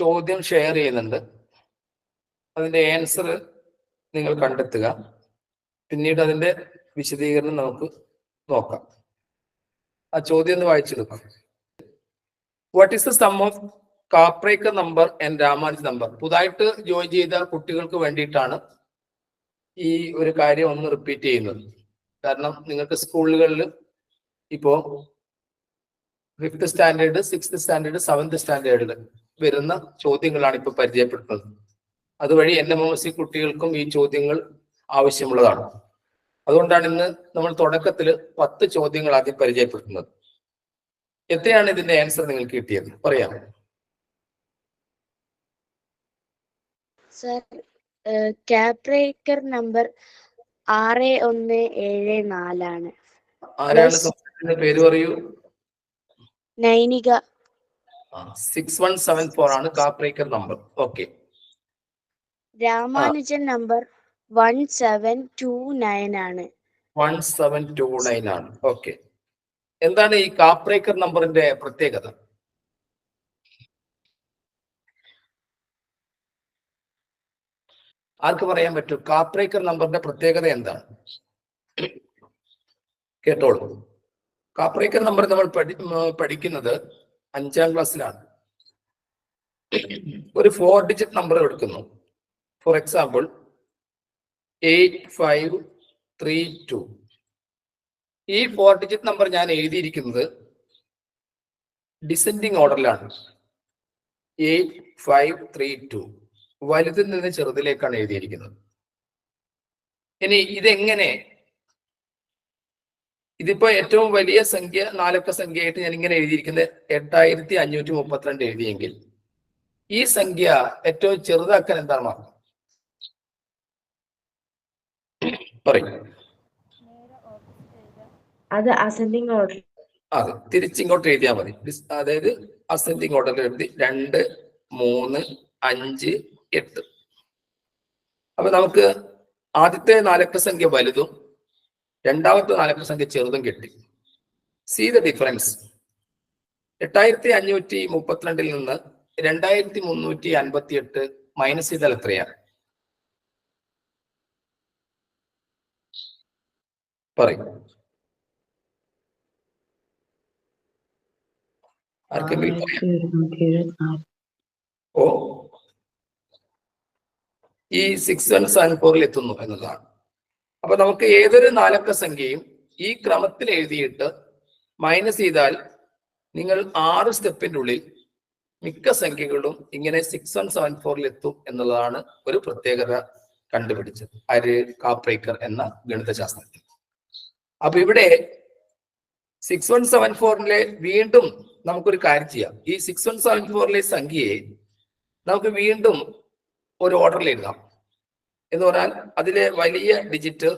ചോദ്യം ഷെയർ ചെയ്യുന്നുണ്ട്. അതിന്റെ ആൻസർ നിങ്ങൾ കണ്ടെത്തുക. പിന്നീട് അതിന്റെ വിശദീകരണം നമുക്ക് നോക്കാം. ആ ചോദ്യം ഒന്ന് വായിച്ചെടുക്കാം. What is the sum of Kaprekar number and Ramanujan number? പുതുതായിട്ട് ജോയിൻ ചെയ്ത കുട്ടികൾക്ക് വേണ്ടിയിട്ടാണ് ഈ ഒരു കാര്യം ഒന്ന് റിപ്പീറ്റ് ചെയ്യുന്നത്. കാരണം നിങ്ങൾക്ക് സ്കൂളുകളിൽ ഇപ്പോ 5th standard, 6th standard, 7th സ്റ്റാൻഡേർഡിൽ വരുന്ന ചോദ്യങ്ങളാണ് ഇപ്പൊ പരിചയപ്പെടുത്തുന്നത്. അതുവഴി NMMC കുട്ടികൾക്കും ഈ ചോദ്യങ്ങൾ ആവശ്യമുള്ളതാണ്. അതുകൊണ്ടാണ് ഇന്ന് നമ്മൾ തുടക്കത്തിൽ 10 ചോദ്യങ്ങൾ ആദ്യം പരിചയപ്പെടുത്തുന്നത്. എത്രയാണ് ഇതിന്റെ ആൻസർ നിങ്ങൾക്ക് കിട്ടിയത് പറയാം? സർ, കാപ്രേക്കർ നമ്പർ 6174 ആണ്. ആരാണ് പേര് പറയൂ? നൈനിക. 6174 ആണ് Kaprekar number. Okay. Ramanujan number 1729 ആണ്. 1729 ആണ്. ഓക്കെ. എന്താണ് ഈ കാപ്രേക്കർ നമ്പറിന്റെ പ്രത്യേകത? ആർക്ക് പറയാൻ പറ്റും? കാപ്രേക്കർ നമ്പറിന്റെ പ്രത്യേകത എന്താണ്? കേട്ടോളൂ. കാപ്രേക്കർ നമ്പർ നമ്മൾ പഠിക്കുന്നത് 5ാം ക്ലാസ്സിലാണ്. ഒരു 4 ഡിജിറ്റ് നമ്പർ എടുക്കുന്നു. For example 8532. ഈ 4 ഡിജിറ്റ് നമ്പർ ഞാൻ എഴുതിയിരിക്കുന്നത് ഡിസെൻഡിങ് ഓർഡറിലാണ്. 8532 വലുതിൽ നിന്ന് ചെറുതിലേക്കാണ് എഴുതിയിരിക്കുന്നത്. ഇനി ഇതെങ്ങനെ? ഇതിപ്പോ ഏറ്റവും വലിയ സംഖ്യ 4 അക്ക സംഖ്യയായിട്ട് ഞാൻ ഇങ്ങനെ എഴുതിയിരിക്കുന്നത് 8532 എഴുതിയെങ്കിൽ ഈ സംഖ്യ ഏറ്റവും ചെറുതാക്കാൻ എന്താണ് മാർഗം? പറയും. അത് അസെൻഡിങ് ഓർഡർ. അതെ, തിരിച്ചിങ്ങോട്ട് എഴുതിയാൽ മതി. അതായത് അസെൻഡിങ് ഓർഡറിൽ എഴുതി 2, 3, 5, 8. അപ്പൊ നമുക്ക് ആദ്യത്തെ 4 അക്ക സംഖ്യ വലുതും രണ്ടാമത്തെ 4 അക്ക സംഖ്യ ചെറുതും കിട്ടി. See the difference. 8532 നിന്ന് 2358 മൈനസ് ചെയ്താൽ എത്രയാണ്? പറയും. ആർക്കെങ്കിലും പറയാം? ഓ, ഈ 6174 എത്തുന്നു എന്നതാണ്. അപ്പൊ നമുക്ക് ഏതൊരു 4 അക്ക സംഖ്യയും ഈ ക്രമത്തിൽ എഴുതിയിട്ട് മൈനസ് ചെയ്താൽ നിങ്ങൾ 6 സ്റ്റെപ്പിന്റെ ഉള്ളിൽ മിക്ക സംഖ്യകളും ഇങ്ങനെ 6174 എത്തും എന്നുള്ളതാണ് ഒരു പ്രത്യേകത കണ്ടുപിടിച്ചത് ആര്? കാപ്രേക്കർ എന്ന ഗണിതശാസ്ത്രജ്ഞൻ. അപ്പൊ ഇവിടെ 6174 വീണ്ടും നമുക്കൊരു കാര്യം ചെയ്യാം. ഈ 6174 സംഖ്യയെ നമുക്ക് വീണ്ടും ഒരു ഓർഡറിൽ എഴുതാം. എന്ന് പറഞ്ഞാൽ അതിലെ വലിയ ഡിജിറ്റ്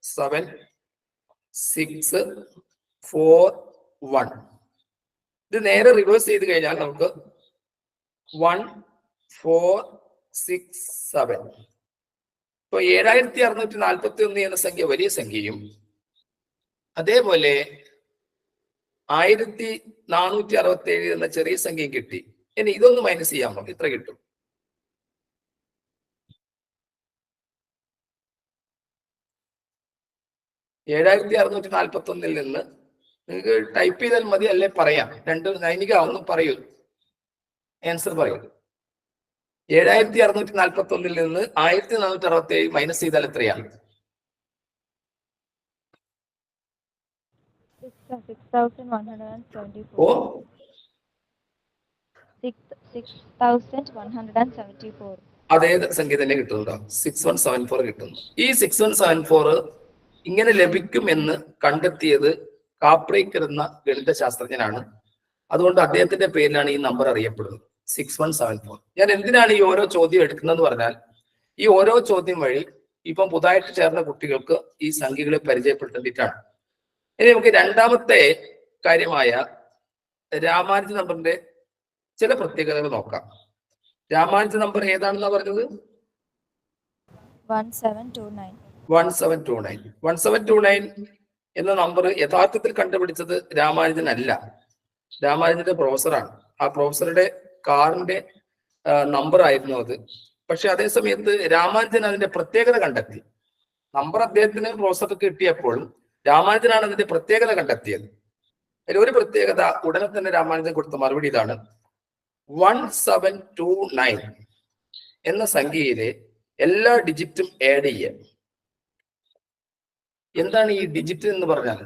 7, 6, 4, 1. ഇത് നേരെ റിവേഴ്സ് ചെയ്ത് കഴിഞ്ഞാൽ നമുക്ക് 1, 4, 6, 7. ഇപ്പൊ 7641 എന്ന സംഖ്യ വലിയ സംഖ്യയും അതേപോലെ 1467 എന്ന ചെറിയ സംഖ്യയും കിട്ടി. ഇനി ഇതൊന്ന് മൈനസ് ചെയ്യാമോ? ഇത്ര കിട്ടും. ഏഴായിരത്തി 641 നിന്ന് നിങ്ങൾക്ക് ടൈപ്പ് ചെയ്താൽ മതി, അല്ലെ പറയാം. 2 നൈനിക ഒന്നും പറയൂ, ആൻസർ പറയൂ. 7641 നിന്ന് 1467 മൈനസ് ചെയ്താൽ എത്രയാണ്? 6174. 6174. അതേ സംഖ്യ തന്നെ കിട്ടുന്നുണ്ടോ? 6174 കിട്ടുന്നു. ഈ 6174 ഇങ്ങനെ ലഭിക്കുമെന്ന് കണ്ടെത്തിയത് കാപ്രേക്കർ എന്ന ഗണിതശാസ്ത്രജ്ഞനാണ്. അതുകൊണ്ട് അദ്ദേഹത്തിന്റെ പേരിലാണ് ഈ നമ്പർ അറിയപ്പെടുന്നത്, 6174. ഞാൻ എന്തിനാണ് ഈ ഓരോ ചോദ്യം എടുക്കുന്നതെന്ന് പറഞ്ഞാൽ, ഈ ഓരോ ചോദ്യം വഴി ഇപ്പം പുതുതായിട്ട് ചേർന്ന കുട്ടികൾക്ക് ഈ സംഖ്യകളെ പരിചയപ്പെടുത്തേണ്ടിയിട്ടാണ്. ഇനി നമുക്ക് രണ്ടാമത്തെ കാര്യമായ രാമാനുജൻ നമ്പറിന്റെ ചില പ്രത്യേകതകൾ നോക്കാം. രാമാനുജൻ നമ്പർ ഏതാണെന്നാ പറഞ്ഞത്? 1729. 1729 എന്ന നമ്പർ യഥാർത്ഥത്തിൽ കണ്ടുപിടിച്ചത് രാമാനുജൻ അല്ല, രാമാനുജന്റെ പ്രൊഫസറാണ്. ആ പ്രൊഫസറുടെ കാറിന്റെ നമ്പർ ആയിരുന്നു അത്. പക്ഷെ അതേ സമയത്ത് രാമാനുജൻ അതിന്റെ പ്രത്യേകത കണ്ടെത്തി. നമ്പർ അദ്ദേഹത്തിന് പ്രൊഫസർക്ക് കിട്ടിയപ്പോഴും രാമാനുജനാണ് അതിന്റെ പ്രത്യേകത കണ്ടെത്തിയത്. അതിൽ ഒരു പ്രത്യേകത ഉടനെ തന്നെ രാമാനുജൻ കൊടുത്ത മറുപടി ഇതാണ്: 1729 എന്ന സംഖ്യയിലെ എല്ലാ ഡിജിറ്റും ആഡ് ചെയ്യുക. എന്താണ് ഈ ഡിജിറ്റ് എന്ന് പറഞ്ഞാൽ?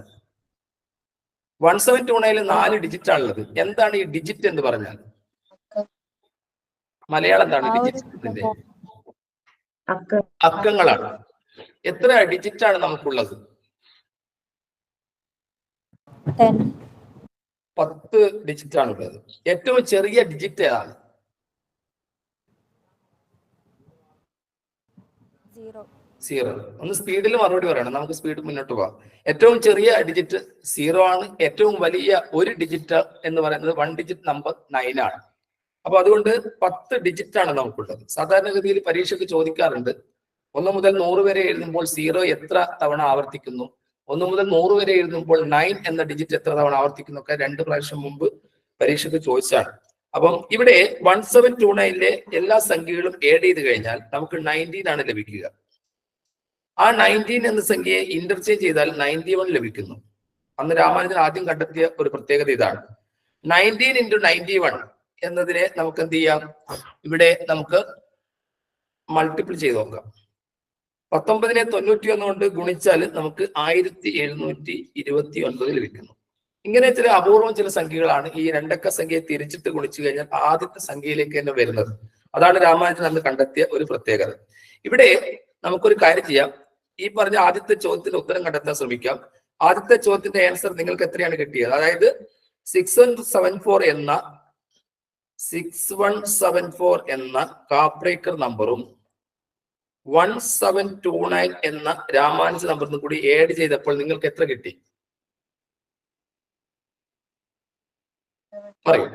1729 4 ഡിജിറ്റ് ആണുള്ളത്. എന്താണ് ഈ ഡിജിറ്റ് എന്ന് പറഞ്ഞാൽ? മലയാളം എന്താണ് ഡിജിറ്റിന്റെ? അക്കങ്ങളാണ്. എത്ര ഡിജിറ്റ് ആണ് നമുക്കുള്ളത്? 10 ഡിജിറ്റ് ആണുള്ളത്. ഏറ്റവും ചെറിയ ഡിജിറ്റ് ഏതാണ്? 0. ഒന്ന് സ്പീഡിൽ മറുപടി പറയണം, നമുക്ക് സ്പീഡ് മുന്നോട്ട് പോവാം. ഏറ്റവും ചെറിയ ഡിജിറ്റ് 0 ആണ്. ഏറ്റവും വലിയ ഒരു ഡിജിറ്റ് എന്ന് പറയുന്നത് 1 ഡിജിറ്റ് നമ്പർ 9 ആണ്. അപ്പൊ അതുകൊണ്ട് 10 ഡിജിറ്റ് ആണ് നമുക്കുള്ളത്. സാധാരണഗതിയിൽ പരീക്ഷയ്ക്ക് ചോദിക്കാറുണ്ട്, 1 മുതൽ 100 വരെ എഴുതുമ്പോൾ 0 എത്ര തവണ ആവർത്തിക്കുന്നു, 1 മുതൽ 100 വരെ എഴുതുമ്പോൾ 9 എന്ന ഡിജിറ്റ് എത്ര തവണ ആവർത്തിക്കുന്നു ഒക്കെ 2 പ്രാവശ്യം മുമ്പ് പരീക്ഷയ്ക്ക് ചോദിച്ചാണ്. അപ്പം ഇവിടെ 1729 എല്ലാ സംഖ്യകളും ആഡ് ചെയ്ത് കഴിഞ്ഞാൽ നമുക്ക് 19 ആണ് ലഭിക്കുക. ആ 19 എന്ന സംഖ്യയെ ഇന്റർചേഞ്ച് ചെയ്താൽ 91 ലഭിക്കുന്നു. അന്ന് രാമാനുജൻ ആദ്യം കണ്ടെത്തിയ ഒരു പ്രത്യേകത ഇതാണ്. 19 × 91 എന്നതിനെ നമുക്ക് എന്ത് ചെയ്യാം? ഇവിടെ നമുക്ക് മൾട്ടിപ്പിൾ ചെയ്ത് നോക്കാം. 19നെ 91 കൊണ്ട് ഗുണിച്ചാൽ നമുക്ക് 1729 ലഭിക്കുന്നു. ഇങ്ങനെ ചില അപൂർവം ചില സംഖ്യകളാണ് ഈ രണ്ടക്ക സംഖ്യയെ തിരിച്ചിട്ട് ഗുണിച്ചു കഴിഞ്ഞാൽ ആദ്യത്തെ സംഖ്യയിലേക്ക് തന്നെ വരുന്നത്. അതാണ് രാമാനുജൻ അന്ന് കണ്ടെത്തിയ ഒരു പ്രത്യേകത. ഇവിടെ നമുക്കൊരു കാര്യം ചെയ്യാം. ഈ പറഞ്ഞ ആദ്യത്തെ ചോദ്യത്തിന് ഉത്തരം കണ്ടെത്താൻ ശ്രമിക്കാം. ആദ്യത്തെ ചോദ്യത്തിന്റെ ആൻസർ നിങ്ങൾക്ക് എത്രയാണ് കിട്ടിയത്? അതായത് 6174 എന്ന കാപ്രേക്കർ നമ്പറും 1729 എന്ന രാമാനുജ നമ്പറിനും കൂടി ആഡ് ചെയ്തപ്പോൾ നിങ്ങൾക്ക് എത്ര കിട്ടി? പറയൂ.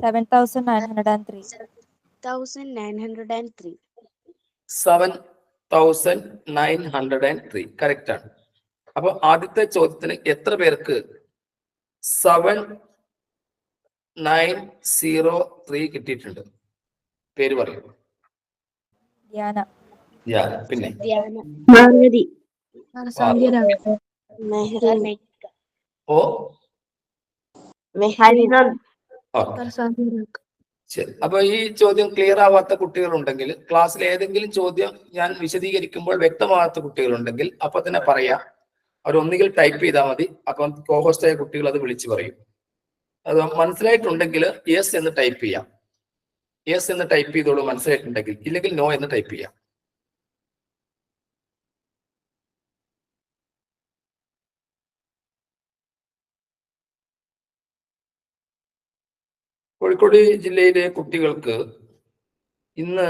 7903. 7903 കറക്റ്റ് ആണ്. അപ്പൊ ആദ്യത്തെ ചോദ്യത്തിന് എത്ര പേർക്ക് 7903 കിട്ടിയിട്ടുണ്ട്? പേര് പറയൂ. ധ്യാന. പിന്നെ ഓ ശരി. അപ്പൊ ഈ ചോദ്യം ക്ലിയർ ആവാത്ത കുട്ടികളുണ്ടെങ്കിൽ, ക്ലാസ്സിൽ ഏതെങ്കിലും ചോദ്യം ഞാൻ വിശദീകരിക്കുമ്പോൾ വ്യക്തമാകാത്ത കുട്ടികളുണ്ടെങ്കിൽ അപ്പൊ തന്നെ പറയാം. അവരൊന്നുകിൽ ടൈപ്പ് ചെയ്താൽ മതി. അപ്പം കോഹോസ്റ്റായ കുട്ടികൾ അത് വിളിച്ചു പറയും. അത് മനസ്സിലായിട്ടുണ്ടെങ്കിൽ യെസ് എന്ന് ടൈപ്പ് ചെയ്യാം. യെസ് എന്ന് ടൈപ്പ് ചെയ്തോളൂ മനസ്സിലായിട്ടുണ്ടെങ്കിൽ. ഇല്ലെങ്കിൽ നോ എന്ന് ടൈപ്പ് ചെയ്യാം. കോഴിക്കോട് ജില്ലയിലെ കുട്ടികൾക്ക് ഇന്ന്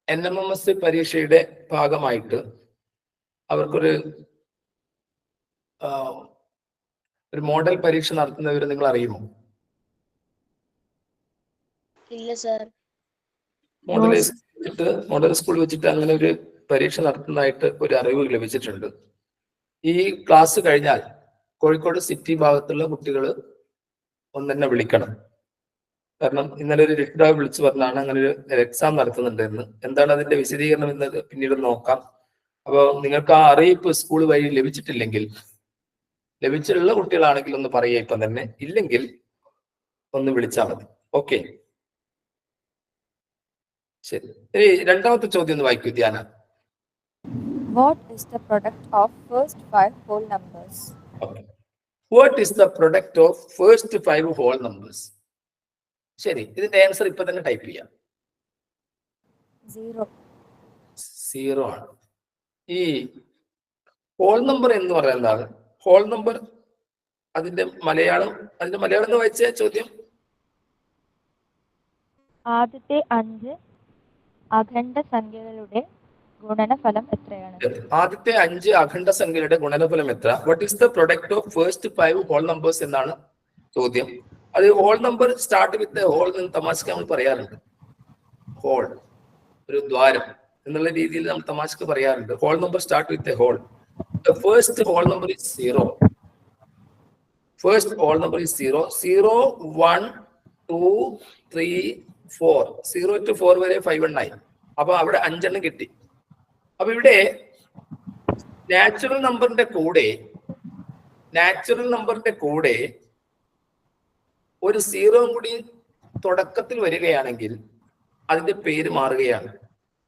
NMMS പരീക്ഷയുടെ ഭാഗമായിട്ട് അവർക്കൊരു മോഡൽ പരീക്ഷ നടത്തുന്നവർ നിങ്ങൾ അറിയുമോ? ഇല്ല സർ. മോഡൽ സ്കൂൾ വെച്ചിട്ട് അങ്ങനെ ഒരു പരീക്ഷ നടത്തുന്നതായിട്ട് ഒരു അറിവ് ലഭിച്ചിട്ടുണ്ട്. ഈ ക്ലാസ് കഴിഞ്ഞാൽ കോഴിക്കോട് സിറ്റി ഭാഗത്തുള്ള കുട്ടികൾ ഒന്നെന്നെ വിളിക്കണം. കാരണം ഇന്നലെ ഒരു രക്ഷിതാവ് വിളിച്ചു പറഞ്ഞാണ് അങ്ങനെ ഒരു എക്സാം നടത്തുന്നുണ്ടെന്ന്. എന്താണ് അതിന്റെ വിശദീകരണം എന്നത് പിന്നീട് നോക്കാം. അപ്പോൾ നിങ്ങൾക്ക് ആ അറിയിപ്പ് സ്കൂൾ വഴി ലഭിച്ചിട്ടില്ലെങ്കിൽ, ലഭിച്ചിട്ടുള്ള കുട്ടികളാണെങ്കിൽ ഒന്ന് പറയുക ഇപ്പം തന്നെ, ഇല്ലെങ്കിൽ ഒന്ന് വിളിച്ചാൽ മതി. ഓക്കെ, ശരി. ഇനി രണ്ടാമത്തെ ചോദ്യം ഒന്ന് വായിക്കൂ ധ്യാന. What is the product of first 5 whole numbers? Okay. What is the product of first 5 whole numbers? ശരി, ഇതിന്റെ ആൻസർ ഇപ്പൊ തന്നെ ടൈപ്പ് ചെയ്യാം. 0 ആണ്. ഈ ഹോൾ നമ്പർ എന്ന് പറയുന്നത് ഹോൾ നമ്പർ അതിന്റെ മലയാളം എന്ന് വായിച്ച ചോദ്യം. ആദ്യത്തെ 5 അഖണ്ഡ സംഖ്യകളുടെ ഗുണനഫലം എത്രയാണ്? ആദ്യത്തെ 5 അഖണ്ഡ സംഖ്യയുടെ ഗുണനഫലം എത്ര? What is the product of first 5 whole numbers എന്നാണ് ചോദ്യം. അത് whole number start with whole എന്ന് തമാശക്ക് നമ്മൾ പറയാറുണ്ട്. ഹോൾ ഒരു ദ്വാരം എന്നുള്ള രീതിയിൽ നമ്മൾ തമാശക്ക് പറയാറുണ്ട്. Whole number start with whole. The first whole number is 0. First whole number is 0. 0, 1, 2, 3, 4. 0 to 4 വരെ 5 എണ്ണായി. അപ്പൊ അവിടെ 5 എണ്ണം കിട്ടി. അപ്പൊ ഇവിടെ നാച്ചുറൽ നമ്പറിന്റെ കൂടെ ഒരു 0 കൂടി തുടക്കത്തിൽ വരികയാണെങ്കിൽ അതിന്റെ പേര് മാറുകയാണ്.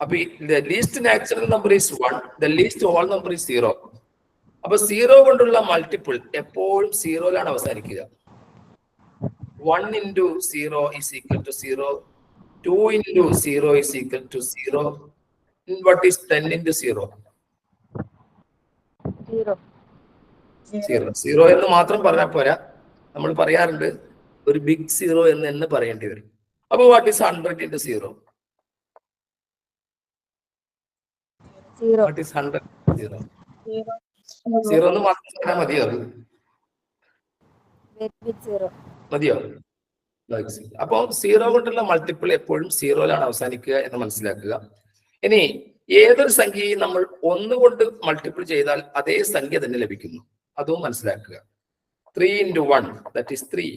അപ്പൊ the least natural number is 1, the least whole number is 0. അപ്പൊ 0 കൊണ്ടുള്ള മൾട്ടിപ്പിൾ എപ്പോഴും 0യിലാണ് അവസാനിക്കുക. 1 into 0 is equal to 0. 2 into 0 is equal to 0. What is 10 into 0? 0. 0 എന്ന് മാത്രം പറഞ്ഞാൽ പോരാ, നമ്മൾ പറയാറുണ്ട് ഒരു ബിഗ് 0 എന്ന് തന്നെ പറയേണ്ടി വരും. അപ്പൊ what is 100 into 0? 0. What is 100 into 0? 0 എന്ന് മാത്രം പറഞ്ഞാൽ മതിയോ? Very big 0. മതിയോ? അപ്പൊ 0 കൊണ്ടുള്ള മൾട്ടിപ്പിൾ എപ്പോഴും 0യിലാണ് അവസാനിക്കുക എന്ന് മനസ്സിലാക്കുക. ഇനി ഏതൊരു സംഖ്യയും നമ്മൾ 1 കൊണ്ട് മൾട്ടിപ്പിൾ ചെയ്താൽ അതേ സംഖ്യ തന്നെ ലഭിക്കുന്നു, അതും മനസ്സിലാക്കുക. 3 into 1 that is 3.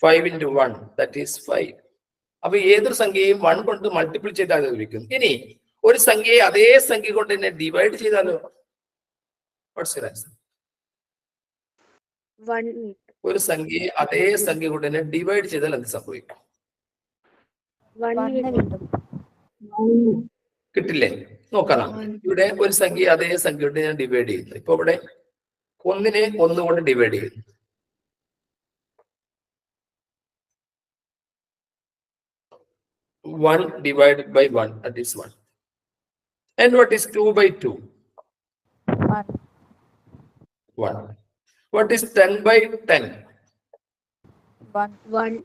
5 into 1 that is 5. അപ്പൊ ഏതൊരു സംഖ്യയും 1 കൊണ്ട് മൾട്ടിപ്പിൾ ചെയ്താൽ ലഭിക്കും. ഇനി ഒരു സംഖ്യയെ അതേ സംഖ്യ കൊണ്ട് തന്നെ ഡിവൈഡ് ചെയ്താലോ? What's your answer? 1. ഒരു സംഖ്യയെ അതേ സംഖ്യ കൊണ്ട് തന്നെ ഡിവൈഡ് ചെയ്താൽ എന്ത് സംഭവിക്കും? 1 കിട്ടും. കിട്ടില്ലേ? നോക്കാം. ഇവിടെ ഒരു സംഖ്യ അതേ സംഖ്യ കൊണ്ട് ഞാൻ ഡിവൈഡ് ചെയ്യുന്നു. ഇപ്പൊ ഇവിടെ 1നെ 1 കൊണ്ട് ഡിവൈഡ് ചെയ്യുന്നു. 1 divided by 1, that is 1. And what is 2 by 2? 1. 1. What is 10 by 10? 1.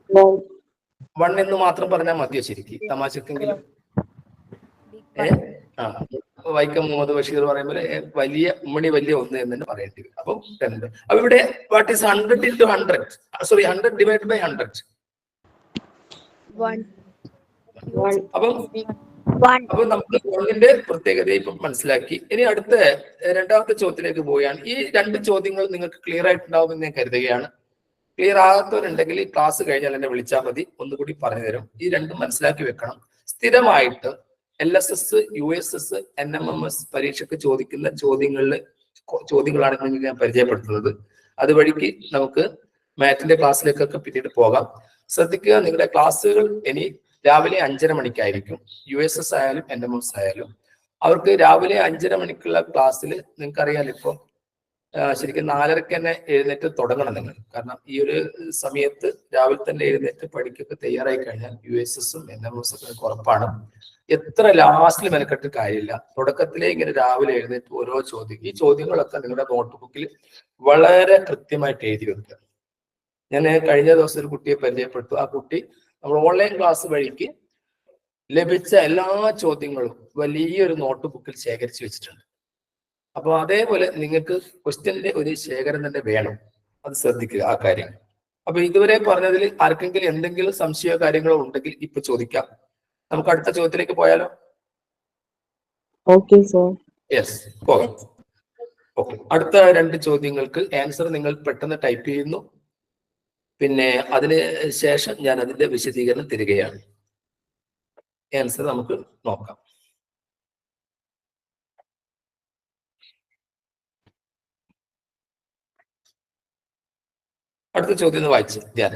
1 എന്ന് മാത്രം പറഞ്ഞാൽ മതിയോ ശരിക്കും? തമാശക്കെങ്കിലും. വൈക്കം മുഹമ്മദ് ബഷീർ പറയുമ്പോൾ വലിയ ഉമ്മണി വലിയ 1 എന്ന് തന്നെ പറയേണ്ടി വരും. അപ്പം 10. അപ്പൊ ഇവിടെ what is 100 into 100? Sorry, 100 divided by 100? 1. അപ്പം നമ്മൾ 1ന്റെ പ്രത്യേകത ഇപ്പൊ മനസ്സിലാക്കി. ഇനി അടുത്ത രണ്ടാമത്തെ ചോദ്യത്തിലേക്ക് പോവുകയാണ്. ഈ 2 ചോദ്യങ്ങൾ നിങ്ങൾക്ക് ക്ലിയർ ആയിട്ടുണ്ടാവുമെന്ന് ഞാൻ കരുതുകയാണ്. ക്ലിയർ ആകാത്തവരുണ്ടെങ്കിൽ ഈ ക്ലാസ് കഴിഞ്ഞാൽ എന്നെ വിളിച്ചാൽ മതി, ഒന്നുകൂടി പറഞ്ഞു തരും. ഈ 2 മനസ്സിലാക്കി വെക്കണം. സ്ഥിരമായിട്ട് LSS, USS, NMMS പരീക്ഷയ്ക്ക് ചോദിക്കുന്ന ചോദ്യങ്ങളാണ് നിങ്ങൾക്ക് ഞാൻ പരിചയപ്പെടുത്തുന്നത്. അതുവഴിക്ക് നമുക്ക് മാറ്റിന്റെ ക്ലാസ്സിലേക്കൊക്കെ പിന്നീട് പോകാം. ശ്രദ്ധിക്കുക, നിങ്ങളുടെ ക്ലാസ്സുകൾ ഇനി രാവിലെ 5:30 മണിക്കായിരിക്കും. USS ആയാലും NMMS ആയാലും അവർക്ക് രാവിലെ 5:30 മണിക്കുള്ള ക്ലാസ്സിൽ നിങ്ങൾക്കറിയാലോ ഇപ്പൊ ശരിക്കും 4:30 തന്നെ എഴുന്നേറ്റ് തുടങ്ങണം നിങ്ങൾ. കാരണം ഈ ഒരു സമയത്ത് രാവിലെ തന്നെ എഴുന്നേറ്റ് പഠിക്കൊക്കെ തയ്യാറായി കഴിഞ്ഞാൽ USSഉം NMMSഉം ഒക്കെ ഉറപ്പാണ്. എത്ര ലാസ്റ്റിൽ മെനക്കെട്ട് കാര്യമില്ല, തുടക്കത്തിലേ ഇങ്ങനെ രാവിലെ എഴുന്നേറ്റ് ഓരോ ഈ ചോദ്യങ്ങളൊക്കെ നിങ്ങളുടെ നോട്ട്ബുക്കിൽ വളരെ കൃത്യമായിട്ട് എഴുതി വെക്കുക. ഞാൻ കഴിഞ്ഞ ദിവസം ഒരു കുട്ടിയെ പരിചയപ്പെട്ടു. ആ കുട്ടി നമ്മൾ ഓൺലൈൻ ക്ലാസ് വഴിക്ക് ലഭിച്ച എല്ലാ ചോദ്യങ്ങളും വലിയൊരു നോട്ട് ബുക്കിൽ ശേഖരിച്ചു വെച്ചിട്ടുണ്ട്. അപ്പൊ അതേപോലെ നിങ്ങൾക്ക് ക്വസ്റ്റ്യന്റെ ഒരു ശേഖരം തന്നെ വേണം, അത് ശ്രദ്ധിക്കുക ആ കാര്യം. അപ്പൊ ഇതുവരെ പറഞ്ഞതിൽ ആർക്കെങ്കിലും എന്തെങ്കിലും സംശയമോ കാര്യങ്ങളോ ഉണ്ടെങ്കിൽ ഇപ്പൊ ചോദിക്കാം. നമുക്ക് അടുത്ത ചോദ്യത്തിലേക്ക് പോയാലോ? Okay sir. യെസ്, പോകാം. ഓക്കെ, അടുത്ത 2 ചോദ്യങ്ങൾക്ക് ആൻസർ നിങ്ങൾ പെട്ടെന്ന് ടൈപ്പ് ചെയ്യുന്നു. പിന്നെ അതിന് ശേഷം ഞാൻ അതിന്റെ വിശദീകരണം തരികയാണ്. ആൻസർ നമുക്ക് നോക്കാം. അടുത്ത ചോദ്യം ഒന്ന് വായിച്ചു ഞാൻ.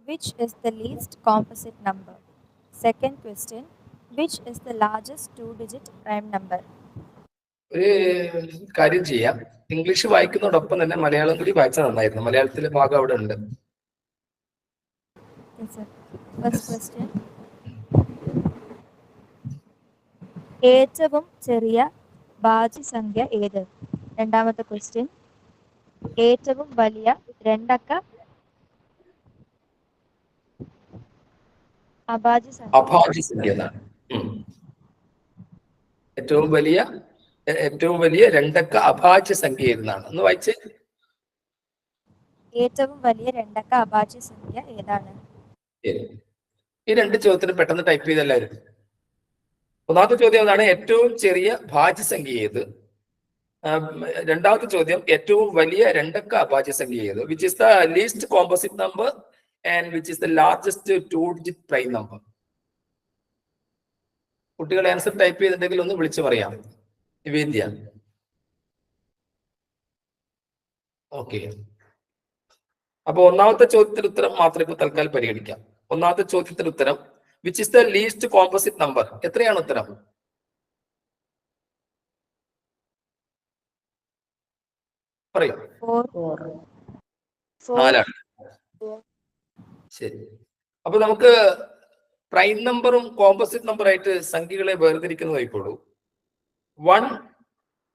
Which is the least composite number? Second question, which is the largest 2-digit prime number? ഒരു കാര്യം ചെയ്യാം, ഇംഗ്ലീഷ് വായിക്കുന്നതോടൊപ്പം തന്നെ മലയാളം കൂടി വായിച്ചാൽ നന്നായിരുന്നു. മലയാളത്തിലെ ഭാഗം അവിടെ ഉണ്ട്. Yes, sir. First question. ഏറ്റവും ചെറിയ ഭാജ്യസംഖ്യ ഏത്? രണ്ടാമത്തെ ക്വസ്റ്റ്യൻ, ഏറ്റവും വലിയ 2 അക്ക അഭാജ്യസംഖ്യ എന്നാണ്. ഏറ്റവും വലിയ 2 അക്ക അഭാജ്യ സംഖ്യ ഏതെന്നാണ്. ഒന്ന് വായിച്ചേ. ഏറ്റവും വലിയ 2 അക്ക അഭാജ്യസംഖ്യ ഏതാണ്? ഈ 2 ചോദ്യത്തിന് പെട്ടെന്ന് ടൈപ്പ് ചെയ്ത് എല്ലാവരും. ഒന്നാമത്തെ ചോദ്യം എന്താണ്? ഏറ്റവും ചെറിയ ഭാജ്യസംഖ്യ ഏത്? രണ്ടാമത്തെ ചോദ്യം, ഏറ്റവും വലിയ രണ്ടക്ക അഭാജ്യ സംഖ്യ ഏത്? Which is the least composite number and which is the largest 2-digit prime number? കുട്ടികൾ ആൻസർ ടൈപ്പ് ചെയ്തിട്ടുണ്ടെങ്കിൽ ഒന്ന് വിളിച്ചു പറയാം. നിവേദ്യ. ഓക്കെ, അപ്പൊ ഒന്നാമത്തെ ചോദ്യത്തിന് ഉത്തരം മാത്രമേ ഇപ്പൊ തൽക്കാലം പരിഗണിക്കാം. ഒന്നാമത്തെ ചോദ്യത്തിന് ഉത്തരം which is the least composite number, എത്രയാണ് ഉത്തരം? പറയൂ. 4 ആണ്. ശരി. അപ്പൊ നമുക്ക് പ്രൈം നമ്പറും കോമ്പോസിറ്റ് നമ്പറായിട്ട് സംഖ്യകളെ വേർതിരിക്കുന്നതായിക്കോളൂ. 1,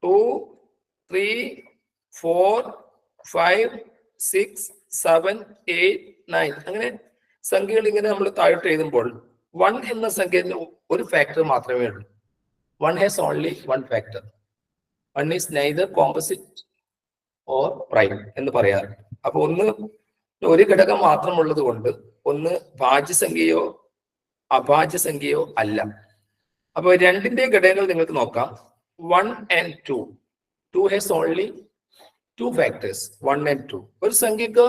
2, 3, 4, 5, 6, 7, 8, 9 അങ്ങനെ സംഖ്യകൾ ഇങ്ങനെ നമ്മൾ താഴോട്ട് എഴുതുമ്പോൾ 1 എന്ന സംഖ്യയിൽ ഒരു ഫാക്ടർ മാത്രമേ ഉള്ളൂ. 1 has only one factor. 1 is neither composite or prime എന്ന് പറയാറുണ്ട്. അപ്പൊ ഒരു ഘടകം മാത്രമുള്ളത് കൊണ്ട് ഒന്ന് ഭാജ്യസംഖ്യയോ അഭാജ്യസംഖ്യയോ അല്ല. അപ്പൊ രണ്ടിന്റെ ഘടകങ്ങൾ നിങ്ങൾക്ക് നോക്കാം. 1 and 2. 2 has only 2 factors, 1 and 2. ഒരു സംഖ്യക്ക്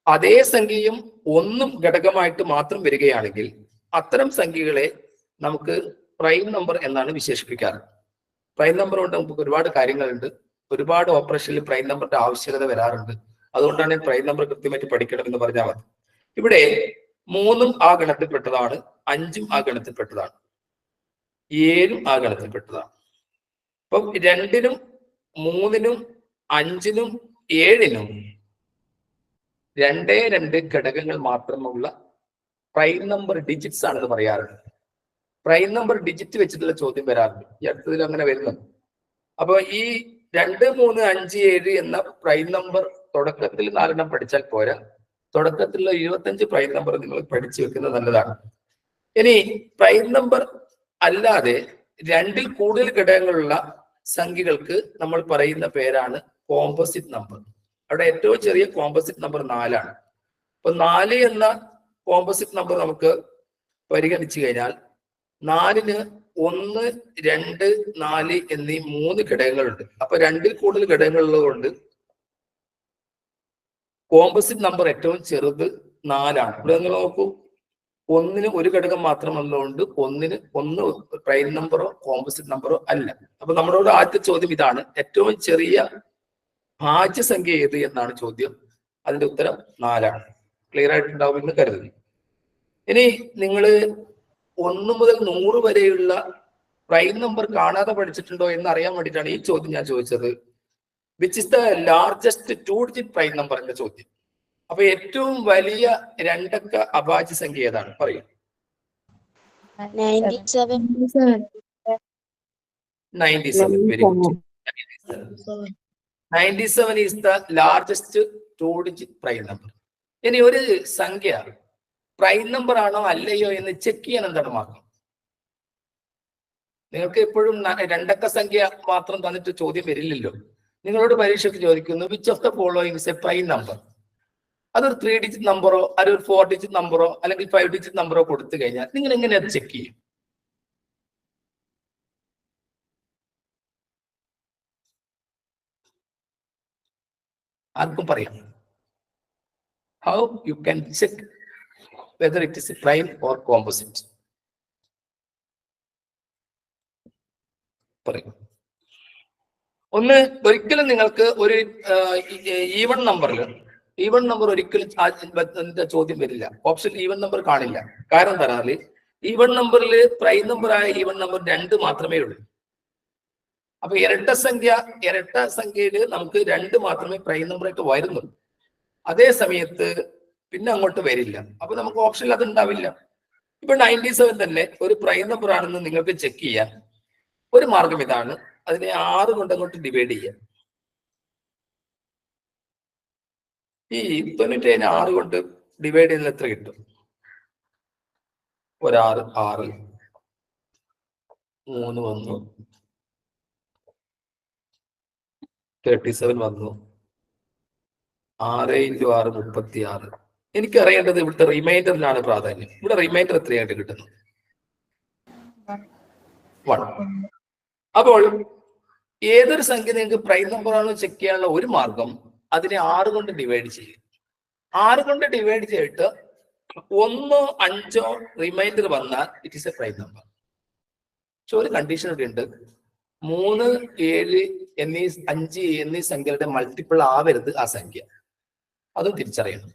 അതേ സംഖ്യയും ഒന്നും ഘടകമായിട്ട് മാത്രം വരികയാണെങ്കിൽ അത്തരം സംഖ്യകളെ നമുക്ക് പ്രൈം നമ്പർ എന്നാണ് വിശേഷിപ്പിക്കാറ്. പ്രൈം നമ്പർ കൊണ്ട് നമുക്ക് ഒരുപാട് കാര്യങ്ങളുണ്ട്. ഒരുപാട് ഓപ്പറേഷനിൽ പ്രൈം നമ്പറിന്റെ ആവശ്യകത വരാറുണ്ട്. അതുകൊണ്ടാണ് പ്രൈം നമ്പർ കൃത്യമായിട്ട് പഠിക്കണം എന്ന് പറഞ്ഞാൽ മതി. ഇവിടെ 3 ആ ഗണത്തിൽപ്പെട്ടതാണ്, 5 ആ ഗണത്തിൽപ്പെട്ടതാണ്, 7 ആ ഗണത്തിൽപ്പെട്ടതാണ്. അപ്പം 2-നും 3-നും 5-നും 7-നും 2 ഘടകങ്ങൾ മാത്രമുള്ള പ്രൈം നമ്പർ ഡിജിറ്റ്സ് ആണെന്ന് പറയാറുണ്ട്. പ്രൈം നമ്പർ ഡിജിറ്റ് വെച്ചിട്ടുള്ള ചോദ്യം വരാറുണ്ട്. ഈ അടുത്തതിൽ അങ്ങനെ വരുന്നുണ്ട്. അപ്പൊ ഈ 2, 3, 5, 7 എന്ന പ്രൈം നമ്പർ തുടക്കത്തിൽ 4 പഠിച്ചാൽ പോരാ. തുടക്കത്തിലുള്ള 25 പ്രൈം നമ്പർ നിങ്ങൾ പഠിച്ചു വെക്കുന്നത് നല്ലതാണ്. ഇനി പ്രൈം നമ്പർ അല്ലാതെ 2-ൽ കൂടുതൽ ഘടകങ്ങളുള്ള സംഖ്യകൾക്ക് നമ്മൾ പറയുന്ന പേരാണ് കോമ്പോസിറ്റ് നമ്പർ. അവിടെ ഏറ്റവും ചെറിയ കോമ്പോസിറ്റ് നമ്പർ 4 ആണ്. അപ്പൊ 4 എന്ന കോമ്പോസിറ്റ് നമ്പർ നമുക്ക് പരിഗണിച്ചു കഴിഞ്ഞാൽ 4-ന് 1, 2, 4 എന്നീ 3 ഘടകങ്ങളുണ്ട്. അപ്പൊ 2-ൽ കൂടുതൽ ഘടകങ്ങൾ ഉള്ളത് കൊണ്ട് കോമ്പോസിറ്റ് നമ്പർ ഏറ്റവും ചെറുത് 4 ആണ്. ഇവിടെ നിങ്ങൾ നോക്കൂ, 1-ന് ഒരു ഘടകം മാത്രമുള്ളതുകൊണ്ട് 1-ന് 1 പ്രൈം നമ്പറോ കോമ്പോസിറ്റ് നമ്പറോ അല്ല. അപ്പൊ നമ്മളോട് ആദ്യത്തെ ചോദ്യം ഇതാണ്, ഏറ്റവും ചെറിയ ഭാജ്യസംഖ്യ ഏത് എന്നാണ് ചോദ്യം. അതിന്റെ ഉത്തരം 4 ആണ്. ക്ലിയർ ആയിട്ടുണ്ടാവും എന്ന് കരുതുന്നു. ഇനി നിങ്ങൾ 1 മുതൽ 100 വരെയുള്ള പ്രൈം നമ്പർ കാണാതെ പഠിച്ചിട്ടുണ്ടോ എന്ന് അറിയാൻ വേണ്ടിയിട്ടാണ് ഈ ചോദ്യം ഞാൻ ചോദിച്ചത്. Which is the largest 2-digit prime number എന്ന ചോദ്യം. അപ്പൊ ഏറ്റവും വലിയ രണ്ടക്ക അഭാജ്യ സംഖ്യ ഏതാണ്? പറയൂ. 97. Very good. 97 is the largest 2-digit prime number. ഇനി ഒരു സംഖ്യ പ്രൈം നമ്പർ ആണോ അല്ലയോ എന്ന് ചെക്ക് ചെയ്യാൻ എന്താണ് മാർഗം? നിങ്ങൾക്ക് എപ്പോഴും രണ്ടക്ക സംഖ്യ മാത്രം തന്നിട്ട് ചോദ്യം വരില്ലല്ലോ. നിങ്ങളോട് പരീക്ഷയ്ക്ക് ചോദിക്കുന്നു which of the following is a prime number. അതൊരു 3-digit നമ്പറോ അതൊരു 4-digit നമ്പറോ അല്ലെങ്കിൽ 5-digit നമ്പറോ കൊടുത്തു കഴിഞ്ഞാൽ നിങ്ങൾ എങ്ങനെ അത് ചെക്ക് ചെയ്യും? ആർക്കും പറയാം. How you can check whether it is a prime or composite? പറയും. ഒരിക്കലും നിങ്ങൾക്ക് ഒരു ഈവൺ നമ്പർ ഒരിക്കലും ചോദ്യം വരില്ല. ഓപ്ഷൻ ഈവൺ നമ്പർ കാണില്ല. കാരണം തരാല് ഈവൺ നമ്പറിൽ പ്രൈം നമ്പറായ ഈവൺ നമ്പർ 2 മാത്രമേ ഉള്ളൂ. അപ്പൊ ഇരട്ട സംഖ്യയിൽ നമുക്ക് 2 മാത്രമേ പ്രൈം നമ്പറായിട്ട് വരുന്നുള്ളൂ. അതേ സമയത്ത് പിന്നെ അങ്ങോട്ട് വരില്ല. അപ്പൊ നമുക്ക് ഓപ്ഷനിൽ അത് ഉണ്ടാവില്ല. ഇപ്പൊ 97 തന്നെ ഒരു പ്രൈം നമ്പർ ആണെന്ന് നിങ്ങൾക്ക് ചെക്ക് ചെയ്യാൻ ഒരു മാർഗം ഇതാണ്, അതിനെ 6 കൊണ്ട് അങ്ങോട്ട് ഡിവൈഡ് ചെയ്യാം. ഈ 97 6 കൊണ്ട് ഡിവൈഡ് ചെയ്യുന്നത് എത്ര കിട്ടും? 1 6 6 3 വന്നു, 37 വന്നു, 6 × 6 36. എനിക്ക് അറിയേണ്ടത് ഇവിടുത്തെ റിമൈൻഡറിനാണ് പ്രാധാന്യം. ഇവിടെ റിമൈൻഡർ എത്രയായിട്ട് കിട്ടുന്നു? 1. അപ്പോൾ ഏതൊരു സംഖ്യ നിങ്ങൾക്ക് പ്രൈം നമ്പർ ആണോ ചെക്ക് ചെയ്യാനുള്ള ഒരു മാർഗം അതിനെ 6 കൊണ്ട് ഡിവൈഡ് ചെയ്യും. 6 കൊണ്ട് ഡിവൈഡ് ചെയ്തിട്ട് 1, 5 റിമൈൻഡർ വന്നാൽ it is A prime number. പക്ഷെ ഒരു കണ്ടീഷൻ ഇവിടെ ഉണ്ട്. 3, 7 എന്നീ 5 എന്നീ സംഖ്യകളുടെ മൾട്ടിപ്പിൾ ആവരുത് ആ സംഖ്യ. അതും തിരിച്ചറിയണം.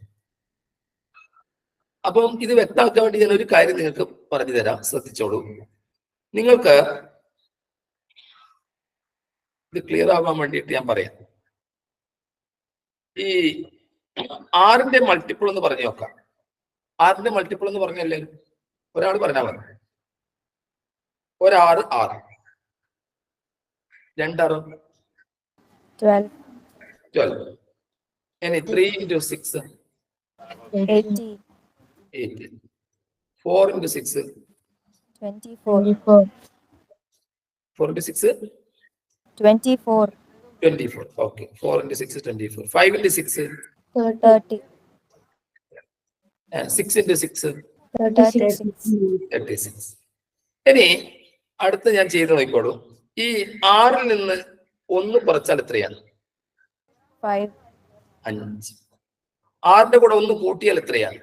അപ്പം ഇത് വ്യക്തമാക്കാൻ വേണ്ടി ഞാൻ ഒരു കാര്യം നിങ്ങൾക്ക് പറഞ്ഞു തരാം, ശ്രദ്ധിച്ചോളൂ. നിങ്ങൾക്ക് ഇത് ക്ലിയർ ആവാൻ വേണ്ടിയിട്ട് ഞാൻ പറയാം. ഈ 6ന്റെ മൾട്ടിപ്പിൾ എന്ന് പറഞ്ഞു നോക്കാം. 6ന്റെ മൾട്ടിപ്പിൾ എന്ന് പറഞ്ഞല്ലേ ഒരാൾ പറഞ്ഞാൽ മതി. 1 6 6, 2 6 12, ഇനി 3 into 6 80, 8, 4 into 6 24, 4 into 6 24, 24. Okay, 4 into 6 is 24. 5 into 6 30, 6 into 6 36, 36. ഇനി അടുത്ത ഞാൻ ചെയ്ത് നോക്കിക്കോളൂ. ഈ 6ൽ നിന്ന് 1 കുറച്ചാൽ എത്രയാണ്? 5, 5. 6ന്റെ കൂടെ 1 കൂട്ടിയാൽ എത്രയാണ്?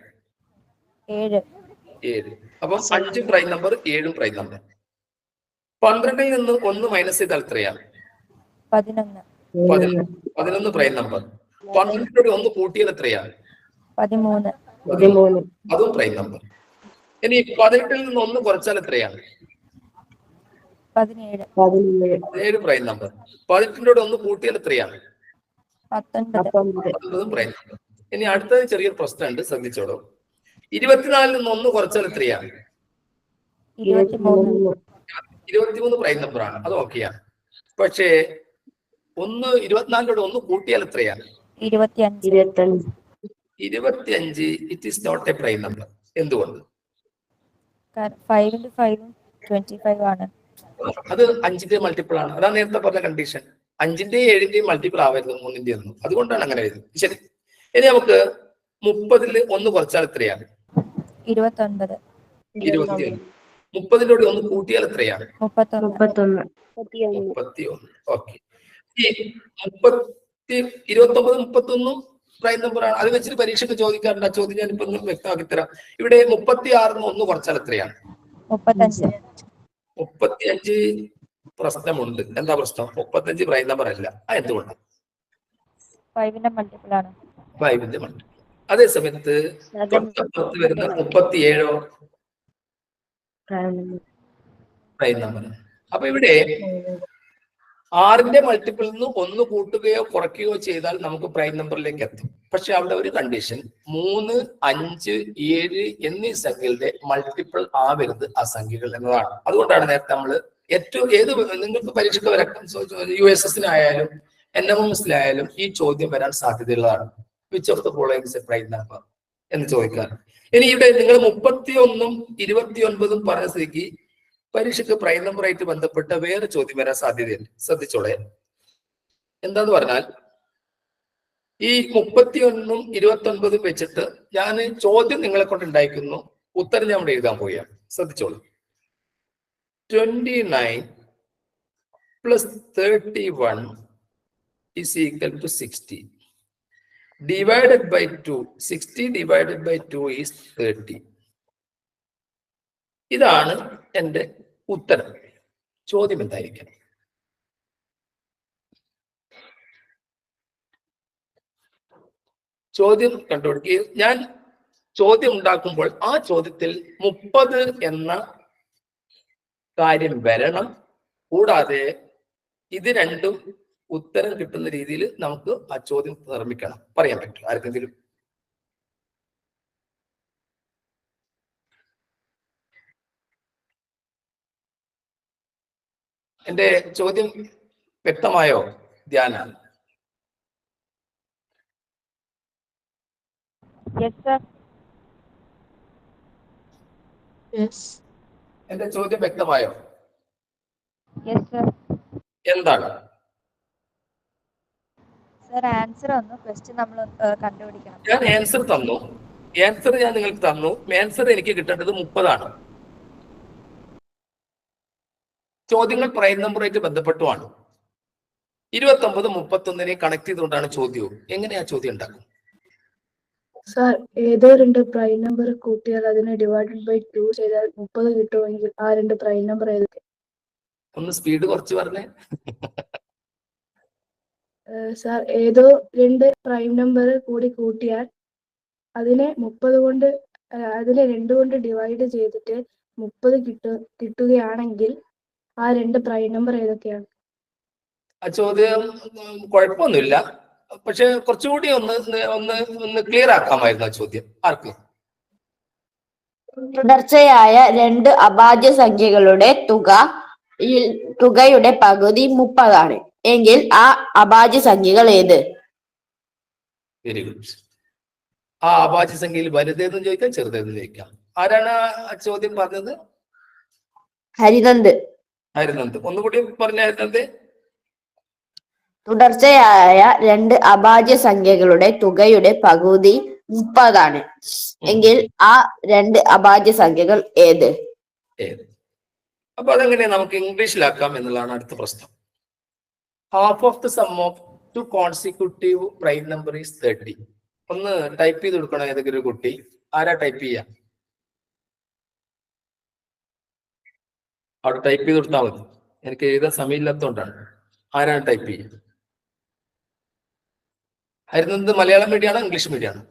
7, 7. അപ്പം 5 പ്രൈം നമ്പർ, 7 പ്രൈം നമ്പർ. 12ൽ നിന്ന് 1 മൈനസ് ചെയ്താൽ എത്രയാണ്? 11, 11 പ്രൈം നമ്പർ. 12 1 കൂട്ടിയാൽ എത്രയാണ്? 13, അതും പ്രൈം നമ്പർ. ഇനി 18ൽ നിന്ന് 1 കുറച്ചാൽ എത്രയാണ്? 17, 7 പ്രൈം നമ്പർ. 18 1 കൂട്ടിയാൽ എത്രയാണ്? 19, 19 പ്രൈം നമ്പർ. ഇനി അടുത്തത് ചെറിയൊരു പ്രശ്നമുണ്ട്, ശ്രദ്ധിച്ചോളൂ. 24ൽ നിന്ന് 1 കുറച്ചാൽ എത്രയാണ്? 23, 23 പ്രൈം നമ്പർ ആണ്, അത് ഓക്കെയാണ്. പക്ഷേ 24 1 കൂട്ടിയാൽ എത്രയാണ്? 25, 25. It is not a prime number. എന്തുകൊണ്ട്? 5 into 5 25 ആണ്. അത് 5ന്റെ മൾട്ടിപ്പിൾ ആണ്. അതാണ് നേരത്തെ പറഞ്ഞ കണ്ടീഷൻ. 5ന്റെയും 7ന്റെയും മൾട്ടിപ്പിൾ ആവരുത് 3ന്റെ ഒന്നും. അതുകൊണ്ടാണ് അങ്ങനെ വരുന്നത്. ശരി, ഇനി നമുക്ക് 30ൽ 1 കുറച്ചാൽ എത്രയാണ്? 29, 21. 30ന്റെ 1 കൂട്ടിയാൽ എത്രയാണ്? 31, 31. ഓക്കെ. ഈ 29 31 പ്രൈം നമ്പർ ആണ്. അത് വെച്ചിട്ട് പരീക്ഷയ്ക്ക് ചോദിക്കാറുണ്ട്. ആ ചോദ്യം ഞാനിപ്പോ വ്യക്തമാക്കി തരാം. ഇവിടെ 36ന് 1 കുറച്ചാൽ എത്രയാണ്? 35, 35 പ്രശ്നമുണ്ട്. എന്താ പ്രശ്നം? 35 പ്രൈം നമ്പർ അല്ല. എന്തുകൊണ്ടാണ്? 5ന്റെ മൾട്ടിപ്പിൾ ആണ്. 5ന്റെ മൾട്ടിപ്പിൾ. അതേ സമയത്ത് തൊട്ടപ്പുറത്ത് വരുന്ന 37 പ്രൈം നമ്പർ. അപ്പൊ ഇവിടെ 6ന്റെ മൾട്ടിപ്പിളിൽ നിന്ന് 1 കൂട്ടുകയോ കുറയ്ക്കുകയോ ചെയ്താൽ നമുക്ക് പ്രൈം നമ്പറിലേക്ക് എത്തും. പക്ഷെ അവിടെ ഒരു കണ്ടീഷൻ, 3, 5, 7 എന്നീ സംഖ്യകളുടെ മൾട്ടിപ്പിൾ ആവരുത് ആ സംഖ്യകൾ എന്നതാണ്. അതുകൊണ്ടാണ് നേരത്തെ നമ്മൾ ഏത് നിങ്ങൾക്ക് പരീക്ഷയ്ക്ക് വരാൻ USS-ലായാലും NMMS-ലായാലും ഈ ചോദ്യം വരാൻ സാധ്യതയുള്ളതാണ്. Which of the following is a prime number എന്ന് ചോദിക്കാറ്. ഇനി ഇവിടെ നിങ്ങൾ 31ഉം 29ഉം പറഞ്ഞ സ്ഥിതിക്ക് പരീക്ഷയ്ക്ക് പ്രൈം നമ്പർ ആയിട്ട് ബന്ധപ്പെട്ട വേറെ ചോദ്യം വരാൻ സാധ്യതയുണ്ട്. ശ്രദ്ധിച്ചോളെ. എന്താന്ന് പറഞ്ഞാൽ ഈ 31ഉം 29ഉം വെച്ചിട്ട് ഞാൻ ചോദ്യം നിങ്ങളെ കൊണ്ട് ഉണ്ടായിരിക്കുന്നു, ഉത്തരം ഞാൻ ഇവിടെ എഴുതാൻ പോവുകയാണ്. ശ്രദ്ധിച്ചോളൂ. 29 plus 31 is equal to 60 divided by 2. 60 divided by 2 is 30. ഇതാണ് എൻ്റെ ഉത്തരം. ചോദ്യം എന്തായിരിക്കണം? ചോദ്യം കണ്ടുപിടിക്കുക. ഞാൻ ചോദ്യം ഉണ്ടാക്കുമ്പോൾ ആ ചോദ്യത്തിൽ 30 എന്ന കാര്യം വരണം. കൂടാതെ ഇത് രണ്ടും ഉത്തരം കിട്ടുന്ന രീതിയിൽ നമുക്ക് ആ ചോദ്യം നിർമ്മിക്കണം. പറയാൻ പറ്റും ആർക്കെങ്കിലും? എന്റെ ചോദ്യം വ്യക്തമായോ? ധ്യാന? Yes sir. എന്റെ ചോദ്യം വ്യക്തമായോ? Yes sir. എന്താണ് സർ ആൻസർ ഒന്ന് ക്വസ്റ്റ്യൻ നമ്മൾ കണ്ടുപിടിക്കണം. ഞാൻ ആൻസർ തന്നു. ആൻസർ ഞാൻ നിങ്ങൾക്ക് തന്നു. ആൻസർ എനിക്ക് കിട്ടേണ്ടത് 30 ചോദ്യങ്ങൾ പ്രൈം നമ്പറുമായിട്ട് ബന്ധപ്പെട്ടുമാണ്. 29 31 കണക്ട് ചെയ്തുകൊണ്ടാണ് ചോദ്യവും. എങ്ങനെയാ ചോദ്യം ഉണ്ടാക്കും? സാർ, ഏതോ രണ്ട് പ്രൈം നമ്പർ കൂട്ടിയാൽ അതിനെ ഡിവൈഡഡ് ബൈ 2 ചെയ്താൽ 30 കിട്ടുമെങ്കിൽ ആ രണ്ട് പ്രൈം നമ്പർ ഏതൊക്കെ? ഒന്ന് സ്പീഡ് കുറച്ച് പറഞ്ഞേ. സാർ, ഏതോ രണ്ട് പ്രൈം നമ്പർ കൂട്ടിയാൽ അതിനെ 30 കൊണ്ട് അതിനെ 2 കൊണ്ട് ഡിവൈഡ് ചെയ്തിട്ട് 30 കിട്ടുകയാണെങ്കിൽ ആ രണ്ട് പ്രൈം നമ്പർ ഏതൊക്കെയാണ്? ആ ചോദ്യം കുഴപ്പമൊന്നുമില്ല, പക്ഷെ കുറച്ചുകൂടി ഒന്ന് ക്ലിയർ ആക്കാമായിരുന്നു ആ ചോദ്യം. ആർക്ക്? തുടർച്ചയായ രണ്ട് അഭാജ്യ സംഖ്യകളുടെ തുകയുടെ പകുതി 30 ആണ് എങ്കിൽ ആ അഭാജ്യ സംഖ്യകൾ ഏത്? Very good. ആ അഭാജ്യ സംഖ്യയിൽ വലുതേതെന്ന് ചോദിക്കാം, ചെറുതേതെന്ന് ചോദിക്കാം. ആരാണ് ആ ചോദ്യം പറഞ്ഞത്? ഹരിനന്ദ്. ഒന്നുകൂടി പറഞ്ഞ ഹരിനന്ദ്. തുടർച്ചയായ രണ്ട് അഭാജ്യ സംഖ്യകളുടെ തുകയുടെ പകുതി 30 ആണ് എങ്കിൽ ആ രണ്ട് അഭാജ്യ സംഖ്യകൾ ഏത്? അപ്പൊ അതെങ്ങനെയാ നമുക്ക് ഇംഗ്ലീഷിലാക്കാം എന്നുള്ളതാണ് അടുത്ത പ്രശ്നം. Half of the sum of two consecutive prime number is 30. ഒന്ന് ടൈപ്പ് ചെയ്ത് കൊടുക്കണം ഏതെങ്കിലും ഒരു കുട്ടി. ആരാ ടൈപ്പ് ചെയ്യാ? അവിടെ ടൈപ്പ് ചെയ്ത് കൊടുത്താൽ മതി, എനിക്ക് എഴുതാൻ സമയമില്ലാത്തതുകൊണ്ടാണ്. ആരാണ് ടൈപ്പ് ചെയ്യുക? ആയിരുന്നത് മലയാളം മീഡിയമാണോ ഇംഗ്ലീഷ് മീഡിയമാണോ?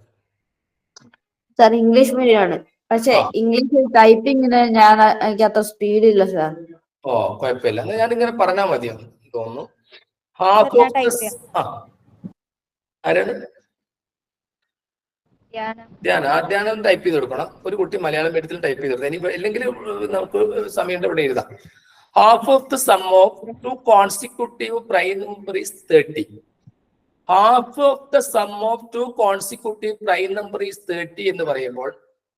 സാർ, ഇംഗ്ലീഷ് മീഡിയം ആണ്. പക്ഷെ ഇംഗ്ലീഷ് ടൈപ്പിങ്ങിന് എനിക്ക് അത്ര സ്പീഡ് ഇല്ല സാർ. ഓ, കുഴപ്പമില്ല, ഞാനിങ്ങനെ പറഞ്ഞാൽ മതിയാണ് തോന്നുന്നു. ഹാഫ് ഓഫ് ആരാണ്? ധ്യാനം ടൈപ്പ് ചെയ്ത് കൊടുക്കണം. ഒരു കുട്ടി മലയാളം മീഡിയത്തിൽ ടൈപ്പ് ചെയ്ത് കൊടുക്കണം. ഇനി അല്ലെങ്കിൽ നമുക്ക് സമയം ഇവിടെ എഴുതാം. Half of the sum of two consecutive prime number is 30. Half of the sum of two consecutive prime number is 30 എന്ന് പറയുമ്പോൾ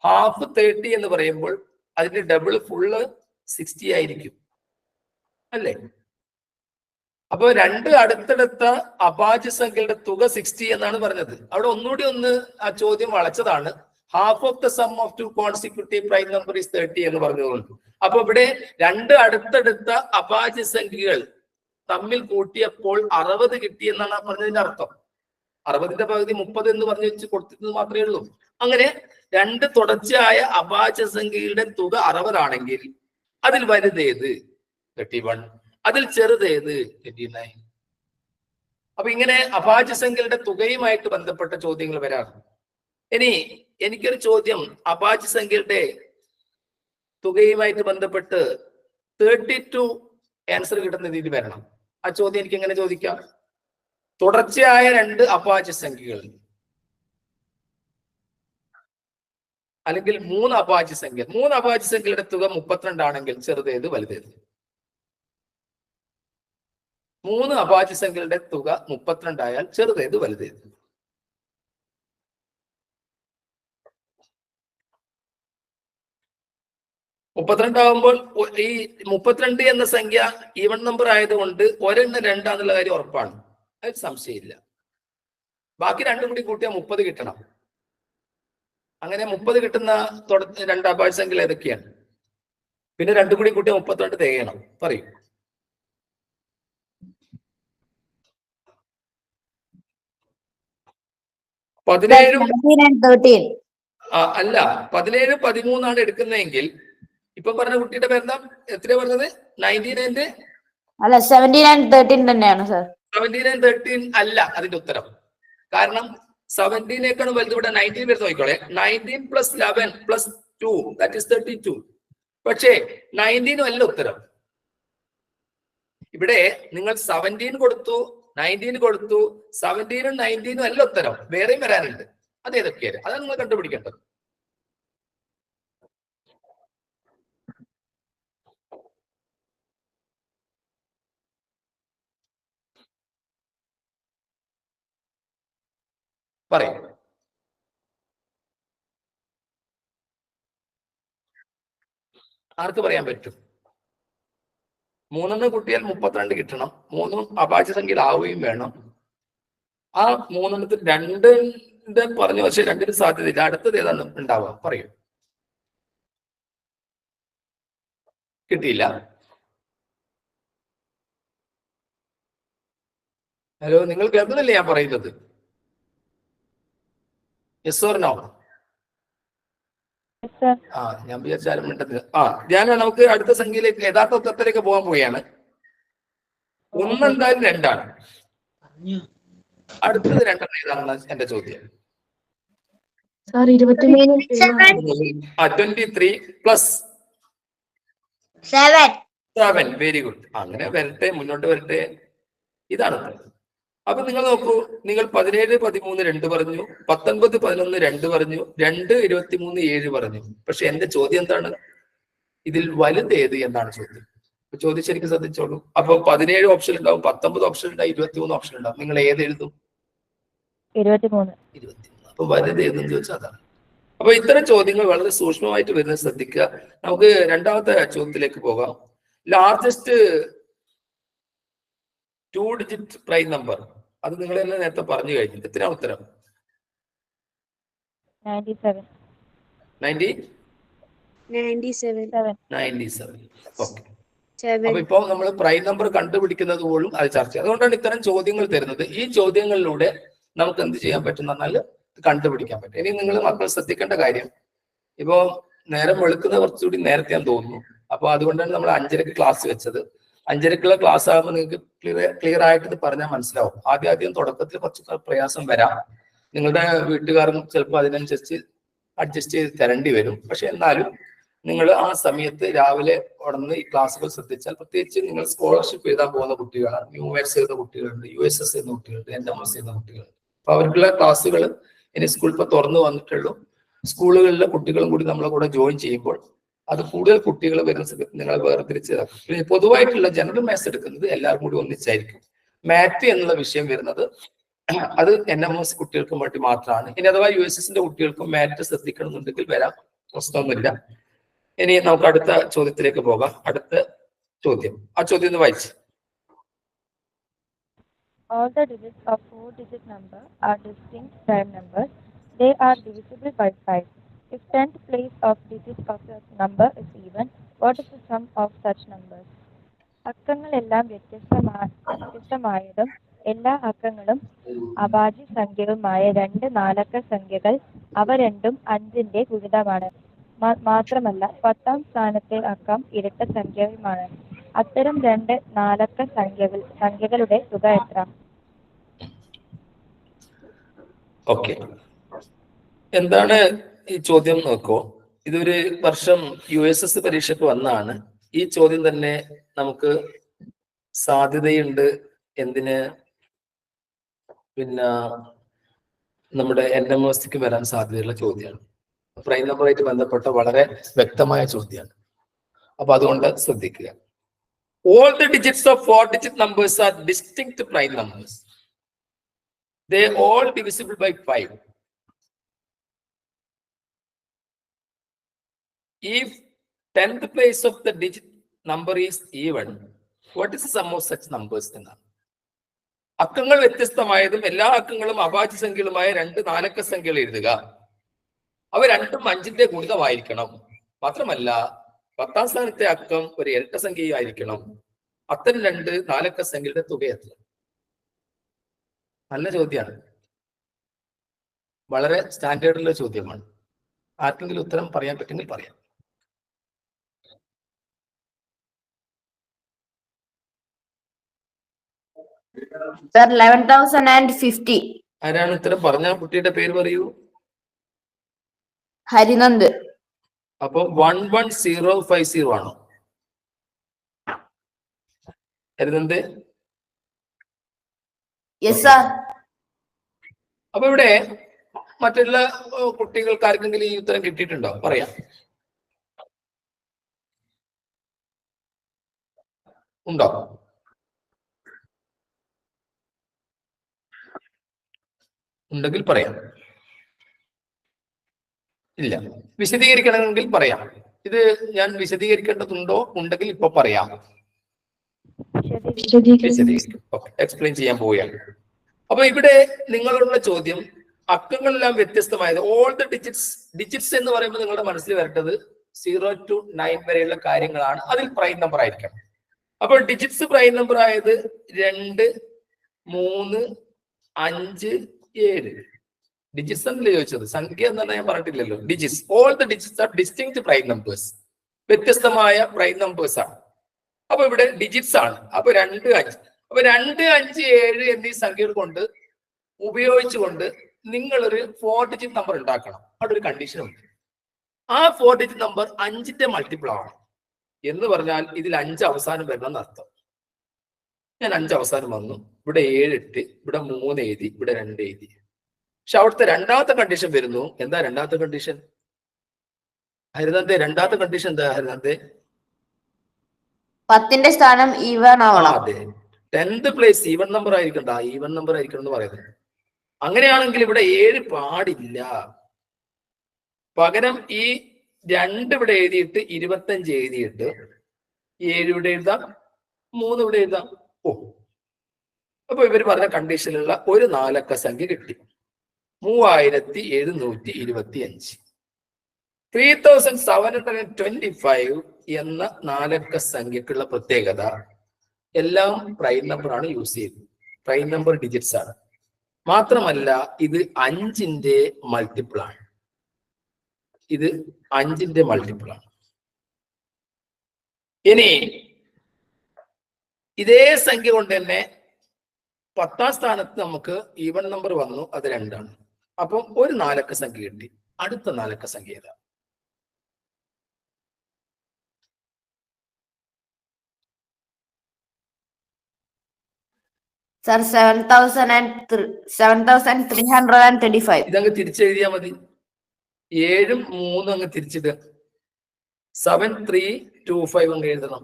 ഹാഫ് 30 എന്ന് പറയുമ്പോൾ അതിന്റെ ഡബിൾ ഫുള്ള് 60 ആയിരിക്കും അല്ലേ? അപ്പൊ രണ്ട് അടുത്തടുത്ത അഭാജ്യ സംഖ്യകളുടെ തുക 60 എന്നാണ് പറഞ്ഞത്. അവിടെ ഒന്നുകൂടി ആ ചോദ്യം വളച്ചതാണ്. Half of the sum of two consecutive prime number is 30 എന്ന് പറഞ്ഞതുകൊണ്ട്. അപ്പൊ ഇവിടെ രണ്ട് അടുത്തടുത്ത അഭാജ്യ സംഖ്യകൾ തമ്മിൽ കൂട്ടിയപ്പോൾ 60 കിട്ടി എന്നാണ് പറഞ്ഞതിന്റെ അർത്ഥം. 60ന്റെ പകുതി 30 എന്ന് പറഞ്ഞു വെച്ച് കൊടുത്തിട്ട് മാത്രമേ ഉള്ളൂ. അങ്ങനെ രണ്ട് തുടർച്ചയായ അഭാജ്യ സംഖ്യയുടെ തുക 60 ആണെങ്കിൽ അതിൽ വലുതേത്? 31. അതിൽ ചെറുതേത്? 29. അപ്പൊ ഇങ്ങനെ അഭാജ്യ സംഖ്യയുടെ തുകയുമായിട്ട് ബന്ധപ്പെട്ട ചോദ്യങ്ങൾ വരാറുണ്ട്. ഇനി എനിക്കൊരു ചോദ്യം അഭാജ്യ സംഖ്യയുടെ തുകയുമായിട്ട് ബന്ധപ്പെട്ട് 32 ആൻസർ കിട്ടുന്ന രീതിയിൽ വരണം. ആ ചോദ്യം എനിക്ക് എങ്ങനെ ചോദിക്കാം? തുടർച്ചയായ രണ്ട് അഭാജ്യ സംഖ്യകൾ അല്ലെങ്കിൽ മൂന്ന് അഭാജ്യ സംഖ്യകളുടെ തുക 32 ആണെങ്കിൽ ചെറുതേത് വലുതേത്? 3 അഭാജ്യ സംഖ്യകളുടെ തുക 32 ആയാൽ ചെറുതേത് വലുതേത്? ആകുമ്പോൾ ഈ 32 എന്ന സംഖ്യ ഈവൺ നമ്പർ ആയതുകൊണ്ട് ഒരെണ്ണം 2 എന്നുള്ള കാര്യം ഉറപ്പാണ്, അത് സംശയമില്ല. ബാക്കി രണ്ടും കൂടി കൂട്ടിയാൽ 30 കിട്ടണം. അങ്ങനെ 30 കിട്ടുന്ന രണ്ട് അഭാജ്യ സംഖ്യകൾ ഏതൊക്കെയാണ്? പിന്നെ രണ്ടും കൂടി കൂട്ടിയാൽ 32 തികയണം. പറയൂ. അല്ല, 17 13 എടുക്കുന്നതെങ്കിൽ ഇപ്പൊ പറഞ്ഞ കുട്ടിയുടെ പേരെന്താ? എത്രയാ പറഞ്ഞത്? 19 അല്ല, 17 and 13 തന്നെയാണ് സാർ. 17 and 13 അല്ല അതിന്റെ ഉത്തരം. കാരണം 17 വലുത് ഇവിടെ 19 വരുന്ന നോക്കിക്കോളെ. 19 + 11 + 2 that is 32. പക്ഷേ 19 അല്ല ഉത്തരം. ഇവിടെ നിങ്ങൾ 17 കൊടുത്തു, 19 കൊടുത്തു. 17 19 അല്ല ഉത്തരം, വേറെയും വരാനുണ്ട്. അത് ഏതൊക്കെയാണ്? അതാണ് നിങ്ങൾ കണ്ടുപിടിക്കേണ്ടത്. പറയും. ആർക്ക് പറയാൻ പറ്റും? 3 കൂട്ടിയാൽ 32 കിട്ടണം. 3 അഭാജ്യ സംഖ്യയിലാവുകയും വേണം. ആ 3 2 പറഞ്ഞു, പക്ഷെ 2 സാധ്യതയില്ല. അടുത്തത് ഏതാണ് ഉണ്ടാവുക? പറയൂ. കിട്ടിയില്ല. ഹലോ, നിങ്ങൾ കേൾക്കുന്നില്ലേ ഞാൻ പറയുന്നത്? Yes or no? Yes, sir. ആ, ഞാൻ വിചാരിച്ചാലും മിണ്ടത്തില്ല. ഞാൻ നമുക്ക് അടുത്ത സംഖ്യയിലേക്ക്, യഥാർത്ഥ ഉത്തരത്തിലേക്ക് പോകാൻ പോവുകയാണ്. 1 എന്തായാലും 2ആണ്. അടുത്തത് 2 ഏതാണെന്ന് എന്റെ ചോദ്യം. Sir 23 23 plus 7. 7. Very good. അങ്ങനെ വരട്ടെ, മുന്നോട്ട് വരട്ടെ. ഇതാണ് ഉത്തരം. അപ്പൊ നിങ്ങൾ നോക്കൂ, നിങ്ങൾ 17, 13 2 പറഞ്ഞു, 19, 11 2 പറഞ്ഞു, 2, 23 7 പറഞ്ഞു. പക്ഷെ എന്റെ ചോദ്യം എന്താണ്? ഇതിൽ വലുത് ഏത് എന്നാണ് ചോദ്യം. ചോദ്യം ശരിക്കും ശ്രദ്ധിച്ചോളൂ. അപ്പൊ 17 ഓപ്ഷൻ ഉണ്ടാവും, 19 ഓപ്ഷൻ ഉണ്ടാവും, 23 ഓപ്ഷൻ ഉണ്ടാവും. നിങ്ങൾ ഏത് എഴുതും? 23. 23. അപ്പൊ വലുത് ഏതെന്ന് ചോദിച്ചാൽ അതാണ്. അപ്പൊ ഇത്തരം ചോദ്യങ്ങൾ വളരെ സൂക്ഷ്മമായിട്ട് വരുന്നത് ശ്രദ്ധിക്കുക. നമുക്ക് രണ്ടാമത്തെ ചോദ്യത്തിലേക്ക് പോകാം. ലാർജസ്റ്റ് 2 ഡിജിറ്റ് പ്രൈം നമ്പർ, അത് നിങ്ങൾ തന്നെ നേരത്തെ പറഞ്ഞു കഴിഞ്ഞു. എത്രയാണ് ഉത്തരം? 97. 97. ഓക്കെ. അപ്പൊ ഇപ്പൊ നമ്മൾ പ്രൈം നമ്പർ കണ്ടുപിടിക്കുന്നത് പോലും അത് ചർച്ച. അതുകൊണ്ടാണ് ഇത്തരം ചോദ്യങ്ങൾ തരുന്നത്. ഈ ചോദ്യങ്ങളിലൂടെ നമുക്ക് എന്ത് ചെയ്യാൻ പറ്റും എന്ന് പറഞ്ഞാൽ കണ്ടുപിടിക്കാൻ പറ്റും. ഇനി നിങ്ങൾ മക്കൾ ശ്രദ്ധിക്കേണ്ട കാര്യം, ഇപ്പോ നേരം വെളുക്കുന്ന കുറച്ചുകൂടി നേരത്തെയാന്ന് തോന്നുന്നു. അപ്പൊ അതുകൊണ്ടാണ് നമ്മൾ 5:30 ക്ലാസ് വെച്ചത്. 5:30 ക്ലാസ് ആകുമ്പോൾ നിങ്ങൾക്ക് ക്ലിയർ ആയിട്ട് ഇത് പറഞ്ഞാൽ മനസ്സിലാവും. ആദ്യം തുടക്കത്തിൽ കുറച്ച് പ്രയാസം വരാം. നിങ്ങളുടെ വീട്ടുകാരും ചിലപ്പോൾ അതിനനുസരിച്ച് അഡ്ജസ്റ്റ് ചെയ്ത് തരേണ്ടി വരും. പക്ഷെ എന്നാലും നിങ്ങൾ ആ സമയത്ത് രാവിലെ ഉടനെ ഈ ക്ലാസ്സുകൾ ശ്രദ്ധിച്ചാൽ, പ്രത്യേകിച്ച് നിങ്ങൾ സ്കോളർഷിപ്പ് എഴുതാൻ പോകുന്ന കുട്ടികളാണ്, UMS എഴുതുന്ന കുട്ടികളുണ്ട്, USS എഴുതുന്ന കുട്ടികളുണ്ട്, NMS എഴുതുന്ന കുട്ടികളുണ്ട്. അപ്പൊ അവർക്കുള്ള ക്ലാസ്സുകൾ ഇനി സ്കൂൾ ഇപ്പൊ തുറന്നു വന്നിട്ടുള്ളൂ. സ്കൂളുകളിലെ കുട്ടികളും കൂടി നമ്മളെ കൂടെ ജോയിൻ ചെയ്യുമ്പോൾ അത് കൂടുതൽ കുട്ടികൾ വരുന്ന സമയത്ത് നിങ്ങൾ വേർതിരിച്ച് പിന്നെ പൊതുവായിട്ടുള്ള ജനറൽ മാത്സ് എടുക്കുന്നത് എല്ലാവരും കൂടി ഒന്നിച്ചായിരിക്കും. മാത്ത് എന്നുള്ള വിഷയം വരുന്നത് അത് NMS കുട്ടികൾക്ക് വേണ്ടി മാത്രമാണ്. ഇനി അഥവാ USSന്റെ കുട്ടികൾക്കും മാത്ത് ശ്രദ്ധിക്കണമെന്നുണ്ടെങ്കിൽ വരാം, പ്രശ്നമൊന്നുമില്ല. ഇനി നമുക്ക് അടുത്ത ചോദ്യത്തിലേക്ക് പോകാം. അടുത്ത ചോദ്യം, ആ ചോദ്യം ഒന്ന് വായിച്ചു. All the digits of 4-digit number are distinct prime numbers. They are divisible by 5. If 10th place of digit of such number is even, what is the sum of such numbers? അക്കങ്ങളെല്ലാം വ്യത്യസ്തമായതും എല്ലാ അക്കങ്ങളും അഭാജ്യ സംഖ്യകളുമായ 2 നാലക്ക സംഖ്യകൾ അവ രണ്ടും 5ന്റെ ഗുണിതമാണ്. മാത്രമല്ല 10ാം സ്ഥാനത്തെ അക്കം ഇരട്ട സംഖ്യയുമാണ്. അത്തരം 2 നാലക്ക സംഖ്യകളുടെ തുക എത്ര? ഓക്കെ, എന്താണ് ഈ ചോദ്യം നോക്കൂ. ഇതൊരു വർഷം USS പരീക്ഷയ്ക്ക് വന്നാണ്. ഈ ചോദ്യം തന്നെ നമുക്ക് സാധ്യതയുണ്ട്. എന്തിന്? പിന്നെ നമ്മുടെ NMSക്ക് വരാൻ സാധ്യതയുള്ള ചോദ്യമാണ്. പ്രൈം നമ്പറായിട്ട് ബന്ധപ്പെട്ട വളരെ വ്യക്തമായ ചോദ്യമാണ്. അപ്പൊ അതുകൊണ്ട് ശ്രദ്ധിക്കുക. All the digits of 4-digit numbers are distinct prime numbers. They all divisible by 5. If 10th place of the digit number is even, what is the sum of such numbers? എന്നാണ്. അക്കങ്ങൾ വ്യത്യസ്തമായതും എല്ലാ അക്കങ്ങളും അഭാജ്യ സംഖ്യകളുമായ 2 നാലക്ക സംഖ്യകൾ എഴുതുക. അവ രണ്ടും 5ന്റെ ഗുണിതമായിരിക്കണം. മാത്രമല്ല 10ാം സ്ഥാനത്തെ അക്കം ഒരു ഇരട്ട സംഖ്യയായിരിക്കണം. അത്തരം 2 നാലക്ക സംഖ്യയുടെ തുക എത്ര? നല്ല ചോദ്യമാണ്, വളരെ സ്റ്റാൻഡേർഡുള്ള ചോദ്യമാണ്. ആർക്കെങ്കിലും ഉത്തരം പറയാൻ പറ്റുമെങ്കിൽ പറയാം. Sir, 11,050. ആരാണ് ഉത്തരം പറഞ്ഞ കുട്ടിയുടെ പേര് പറയൂ. ഹരിനന്ദ്. അപ്പൊ 11050 ആണോ ഹരിനന്ദ്? Yes sir. അപ്പൊ ഇവിടെ മറ്റുള്ള കുട്ടികൾക്ക് ആർക്കെങ്കിലും ഈ ഉത്തരം കിട്ടിയിട്ടുണ്ടോ? പറയാം. ഉണ്ടോ? ഉണ്ടെങ്കിൽ പറയാം. ഇല്ല. വിശദീകരിക്കണമെങ്കിൽ പറയാം. ഇത് ഞാൻ വിശദീകരിക്കേണ്ടതുണ്ടോ? ഉണ്ടെങ്കിൽ ഇപ്പൊ പറയാം. എക്സ്പ്ലെയിൻ ചെയ്യാൻ പോവുകയാണ്. അപ്പൊ ഇവിടെ നിങ്ങളുടെ ചോദ്യം, അക്കങ്ങളെല്ലാം വ്യത്യസ്തമായത്. ഓൾ ദ ഡിജിറ്റ്സ് എന്ന് പറയുമ്പോൾ നിങ്ങളുടെ മനസ്സിൽ വരേണ്ടത് 0 to 9 വരെയുള്ള കാര്യങ്ങളാണ്. അതിൽ പ്രൈം നമ്പർ ആയിരിക്കണം. അപ്പോൾ ഡിജിറ്റ്സ് പ്രൈം നമ്പർ ആയത് 2, 3, 5, 7 ഡിജിറ്റ്സ് എന്നല്ലേ ചോദിച്ചത്? സംഖ്യ എന്നാണ് ഞാൻ പറഞ്ഞിട്ടില്ലല്ലോ. Digits, all the digits are distinct prime numbers. വ്യത്യസ്തമായ പ്രൈം നമ്പേഴ്സ് ആണ്. അപ്പൊ ഇവിടെ ഡിജിറ്റ്സ് ആണ്. അപ്പൊ 2, 5. അപ്പൊ 2, 5, 7 എന്നീ സംഖ്യകൾ കൊണ്ട് ഉപയോഗിച്ചുകൊണ്ട് നിങ്ങളൊരു 4 ഡിജിറ്റ് നമ്പർ ഉണ്ടാക്കണം. അവിടെ ഒരു കണ്ടീഷൻ ഉണ്ട്. ആ 4 ഡിജിറ്റ് നമ്പർ 5ന്റെ മൾട്ടിപ്പിൾ ആണ് എന്ന് പറഞ്ഞാൽ ഇതിൽ 5 അവസാനം വരണം എന്നർത്ഥം. ഞാൻ 5 അവസാനം വന്നു, ഇവിടെ 7 ഇട്ട്, ഇവിടെ 3 എഴുതി, ഇവിടെ 2 എഴുതി. പക്ഷെ അവിടുത്തെ രണ്ടാമത്തെ കണ്ടീഷൻ വരുന്നു. എന്താ രണ്ടാമത്തെ കണ്ടീഷൻ? ഹരിതന്റെ രണ്ടാമത്തെ കണ്ടീഷൻ എന്താ ഹരിതന്റെ? 10ന്റെ സ്ഥാനം ഈവൻ ആവണം. അതെ, 10th പ്ലേസ് ഈവൻ നമ്പർ ആയിരിക്കണ്ട, ഈവൻ നമ്പർ ആയിരിക്കണം എന്ന് പറയുന്നത്. അങ്ങനെയാണെങ്കിൽ ഇവിടെ 7 പാടില്ല. പകരം ഈ 2 ഇവിടെ എഴുതിയിട്ട് 25 എഴുതിയിട്ട് 7 ഇവിടെ എഴുതാം, 3 ഇവിടെ എഴുതാം. ഓ, അപ്പൊ ഇവർ പറഞ്ഞ കണ്ടീഷനിലുള്ള ഒരു 4 അക്ക സംഖ്യ കിട്ടി. 3725. 3725 എന്ന 4 അക്ക സംഖ്യക്കുള്ള പ്രത്യേകത എല്ലാം പ്രൈം നമ്പർ ആണ് യൂസ് ചെയ്തത്. പ്രൈം നമ്പർ ഡിജിറ്റ്സ് ആണ്. മാത്രമല്ല ഇത് 5ന്റെ മൾട്ടിപ്പിൾ ആണ്. ഇത് 5ന്റെ മൾട്ടിപ്പിൾ ആണ്. ഇനി ഇതേ സംഖ്യ കൊണ്ട് തന്നെ 10ാം സ്ഥാനത്ത് നമുക്ക് ഈവൻ നമ്പർ വന്നു, അത് 2 ആണ്. അപ്പം ഒരു 4 അക്ക സംഖ്യ കിട്ടി. അടുത്ത 4 അക്ക സംഖ്യ ഏതാ? സർ 7335. ഇതങ്ങ് തിരിച്ചെഴുതിയാ മതി. 7ഉം 3ഉം അങ്ങ് തിരിച്ചിടുക. 7325 അങ്ങ് എഴുതണം.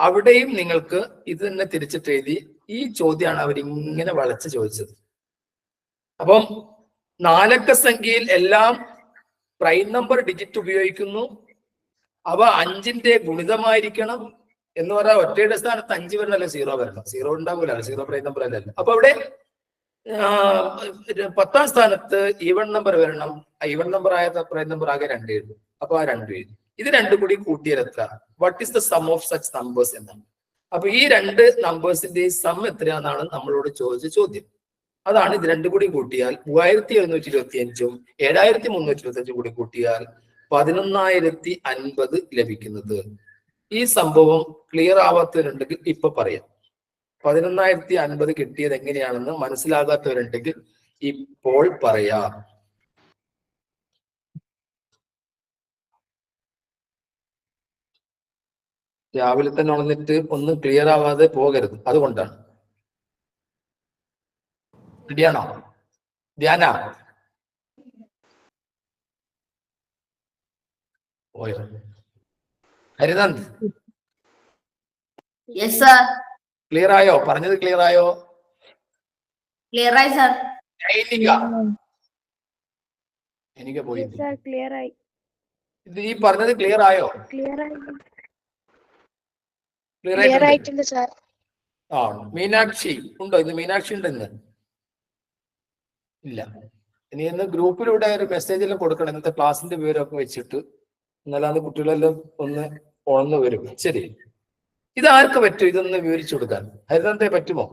അവിടെയും നിങ്ങൾക്ക് ഇത് തന്നെ തിരിച്ചിട്ട് എഴുതി. ഈ ചോദ്യമാണ് അവരിങ്ങനെ വളച്ച് ചോദിച്ചത്. അപ്പം 4 അക്ക സംഖ്യയിൽ എല്ലാം പ്രൈം നമ്പർ ഡിജിറ്റ് ഉപയോഗിക്കുന്നു. അവ 5ന്റെ ഗുണിതമായിരിക്കണം എന്ന് പറഞ്ഞാൽ ഒറ്റയുടെ സ്ഥാനത്ത് 5 വരണല്ലോ, 0 വരണം. 0 ഉണ്ടാവൂല, 0 പ്രൈം നമ്പർ അല്ലല്ലോ. അപ്പൊ അവിടെ 10ാം സ്ഥാനത്ത് ഈവൺ നമ്പർ വരണം. ഈവൺ നമ്പർ ആയ പ്രൈം നമ്പർ ആകെ 2 എഴുതും. അപ്പൊ ആ 2 എഴുതും. ഇത് 2 കൂടി കൂട്ടിയെടുക്കുക. What is the sum of such numbers എന്നാണ്. അപ്പൊ ഈ 2 നമ്പേഴ്സിന്റെ സം എത്രയാണെന്നാണ് നമ്മളോട് ചോദിച്ച ചോദ്യം. അതാണ് ഇത് 2 കൂടി കൂട്ടിയാൽ 3725ഉം 7325 കൂടി കൂട്ടിയാൽ 11050 ലഭിക്കുന്നത്. ഈ സംഭവം ക്ലിയർ ആവാത്തവരുണ്ടെങ്കിൽ ഇപ്പൊ പറയാം. 11050 കിട്ടിയത് എങ്ങനെയാണെന്ന് മനസ്സിലാകാത്തവരുണ്ടെങ്കിൽ ഇപ്പോൾ പറയാം. രാവിലെ തന്നെ ഉണർന്നിട്ട് ഒന്നും ക്ലിയർ ആവാതെ പോകരുത്, അതുകൊണ്ടാണ്. റെഡിയാണോ ധ്യാന? പോയോ? Harinand yes sir. ക്ലിയർ ആയോ? പറഞ്ഞത് ക്ലിയർ ആയോ? ക്ലിയർ ആയി സർ. എനിക്ക് പോയി. ക്ലിയർ ആയി. ഇത് ഈ പറഞ്ഞത് ക്ലിയർ ആയോ? ക്ലിയർ ആയി. ക്ലിയർ ആയിട്ടുണ്ട് സാർ. ആ, മീനാക്ഷി ഉണ്ടോ? ഇത് മീനാക്ഷി ഉണ്ട് ഇന്ന്? ഇല്ല. ഇനി ഇന്ന് ഗ്രൂപ്പിലൂടെ ഒരു മെസ്സേജ് എല്ലാം കൊടുക്കണം, ഇന്നത്തെ ക്ലാസിന്റെ വിവരമൊക്കെ വെച്ചിട്ട്. എന്നാലും കുട്ടികളെല്ലാം ഒന്ന് ഉണർന്നു വരും. ശരി, ഇത് ആർക്ക് പറ്റും? ഇതൊന്ന് വിവരിച്ചു കൊടുക്കാൻ ഹരിതന്തേ പറ്റുമോ?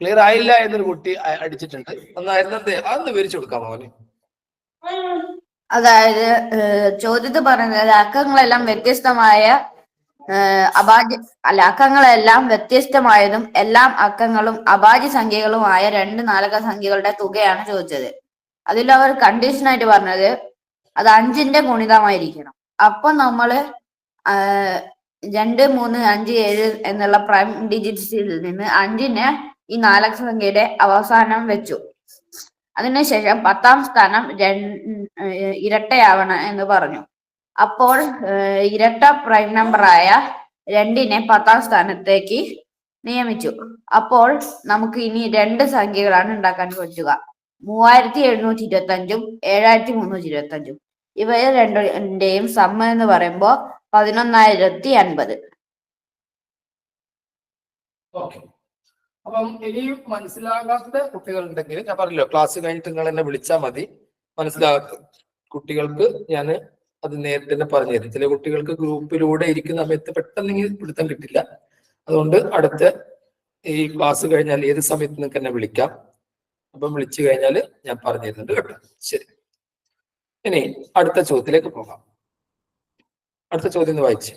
ക്ലിയർ ആയില്ല എന്നൊരു കുട്ടി അടിച്ചിട്ടുണ്ട്. ഒന്ന് ഹരിതന്തേ അതൊന്ന് വിവരിച്ചു കൊടുക്കാമോ അവന്? അതായത് ചോദ്യത്തിൽ പറഞ്ഞത് അക്കങ്ങളെല്ലാം വ്യത്യസ്തമായ അക്കങ്ങളെല്ലാം വ്യത്യസ്തമായതും എല്ലാം അക്കങ്ങളും അഭാജ്യ സംഖ്യകളുമായ 2 4 അക്ക സംഖ്യകളുടെ തുകയാണ് ചോദിച്ചത്. അതിൽ അവർ കണ്ടീഷനായിട്ട് പറഞ്ഞത് അത് 5ന്റെ ഗുണിതമായിരിക്കണം. അപ്പൊ നമ്മള് 2 3 5 7 എന്നുള്ള പ്രൈം ഡിജിറ്റ്സിൽ നിന്ന് 5നെ ഈ 4 അക്ക സംഖ്യയുടെ അവസാനം വെച്ചു. അതിനുശേഷം 10ാം സ്ഥാനം ഇരട്ടയാവണം എന്ന് പറഞ്ഞു. അപ്പോൾ ഇരട്ട പ്രൈം നമ്പറായ 2നെ 10ാം സ്ഥാനത്തേക്ക് നിയമിച്ചു. അപ്പോൾ നമുക്ക് ഇനി 2 സംഖ്യകളാണ് ഉണ്ടാക്കാൻ പറ്റുക. 3725ഉം 7325ഉം. ഇവയെ രണ്ടിന്റെയും സമ്മ എന്ന് പറയുമ്പോ 11050. ഓക്കെ. അപ്പം ഇനിയും മനസ്സിലാകാത്ത കുട്ടികളുണ്ടെങ്കിൽ ഞാൻ പറഞ്ഞല്ലോ, ക്ലാസ് കഴിഞ്ഞിട്ട് നിങ്ങൾ എന്നെ വിളിച്ചാൽ മതി. മനസ്സിലാകാത്ത കുട്ടികൾക്ക് ഞാൻ അത് നേരിട്ട് തന്നെ പറഞ്ഞു തരും. ചില കുട്ടികൾക്ക് ഗ്രൂപ്പിലൂടെ ഇരിക്കുന്ന സമയത്ത് പെട്ടെന്ന് പിടുത്തം കിട്ടില്ല. അതുകൊണ്ട് അടുത്ത ഈ ക്ലാസ് കഴിഞ്ഞാൽ ഏത് സമയത്ത് നിങ്ങൾക്ക് എന്നെ വിളിക്കാം. അപ്പം വിളിച്ചു കഴിഞ്ഞാൽ ഞാൻ പറഞ്ഞു തരുന്നുണ്ട് കേട്ടോ. ശരി, ഇനി അടുത്ത ചോദ്യത്തിലേക്ക് പോകാം. അടുത്ത ചോദ്യം ഒന്ന് വായിച്ചു.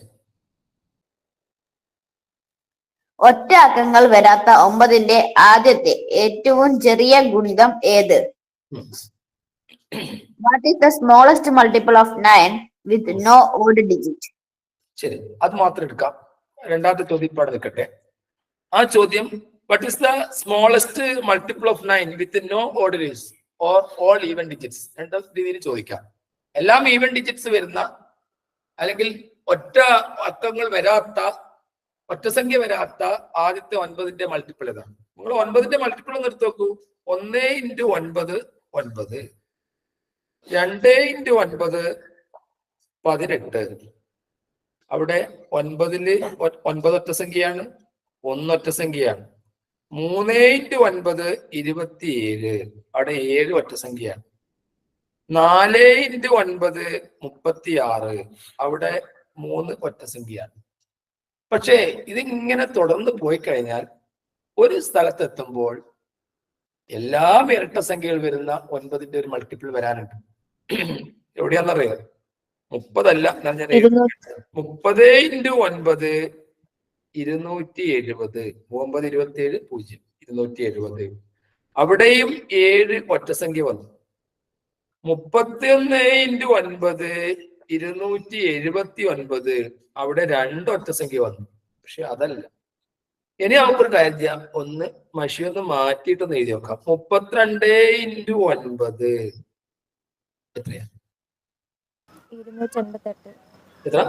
ഒറ്റ അക്കങ്ങൾ വരാത്ത 9ന്റെ ആദ്യത്തെ ഏറ്റവും ചെറിയ ഗുണിതം ഏത്? What is the smallest multiple of 9 with no odd digit? ശരി, അത് മാത്രം എടുക്കാം. രണ്ടാമത്തെ ചോദ്യം ഇപ്പാട് നിൽക്കട്ടെ. ആ ചോദ്യം, what is the smallest multiple of 9 with no odd digits or all even digits? രണ്ടാം രീതിയിൽ ചോദിക്കാം. എല്ലാം ഈവൻ ഡിജിറ്റ്സ് വരുന്ന അല്ലെങ്കിൽ ഒറ്റ അക്കങ്ങൾ വരാത്ത, ഒറ്റ സംഖ്യ വരാത്ത ആദ്യത്തെ 9ന്റെ മൾട്ടിപ്പിൾ ഏതാണ്? നിങ്ങൾ 9ന്റെ മൾട്ടിപ്പിൾ ഒന്ന് എടുത്ത് നോക്കൂ. 1 × 9 9, 2 × 9 18. അവിടെ 9ല് 9 ഒറ്റ സംഖ്യയാണ്, 1 ഒറ്റ സംഖ്യയാണ്. 3 × 9 27, അവിടെ 7 ഒറ്റ സംഖ്യയാണ്. 4 × 9 36, അവിടെ 3 ഒറ്റ സംഖ്യയാണ്. പക്ഷേ ഇതിങ്ങനെ തുടർന്ന് പോയി കഴിഞ്ഞാൽ ഒരു സ്ഥലത്തെത്തുമ്പോൾ എല്ലാം ഇരട്ട സംഖ്യകൾ വരുന്ന 9ന്റെ ഒരു മൾട്ടിപ്പിൾ വരാനുണ്ട്. എവിടെയാണെന്നറിയാം? 30 അല്ല, ഞാൻ 30 × 9 270, 9 27 0 270. അവിടെയും 7 ഒറ്റ സംഖ്യ വന്നു. 31 × 9 279, അവിടെ 2 ഒറ്റ സംഖ്യ വന്നു. പക്ഷെ അതല്ല. ഇനി നമുക്കൊരു കാര്യം ചെയ്യാം, ഒന്ന് മഷി ഒന്ന് മാറ്റിയിട്ടൊന്ന് എഴുതി നോക്കാം. 32 × 9 എത്രയാ? 288. എത്ര?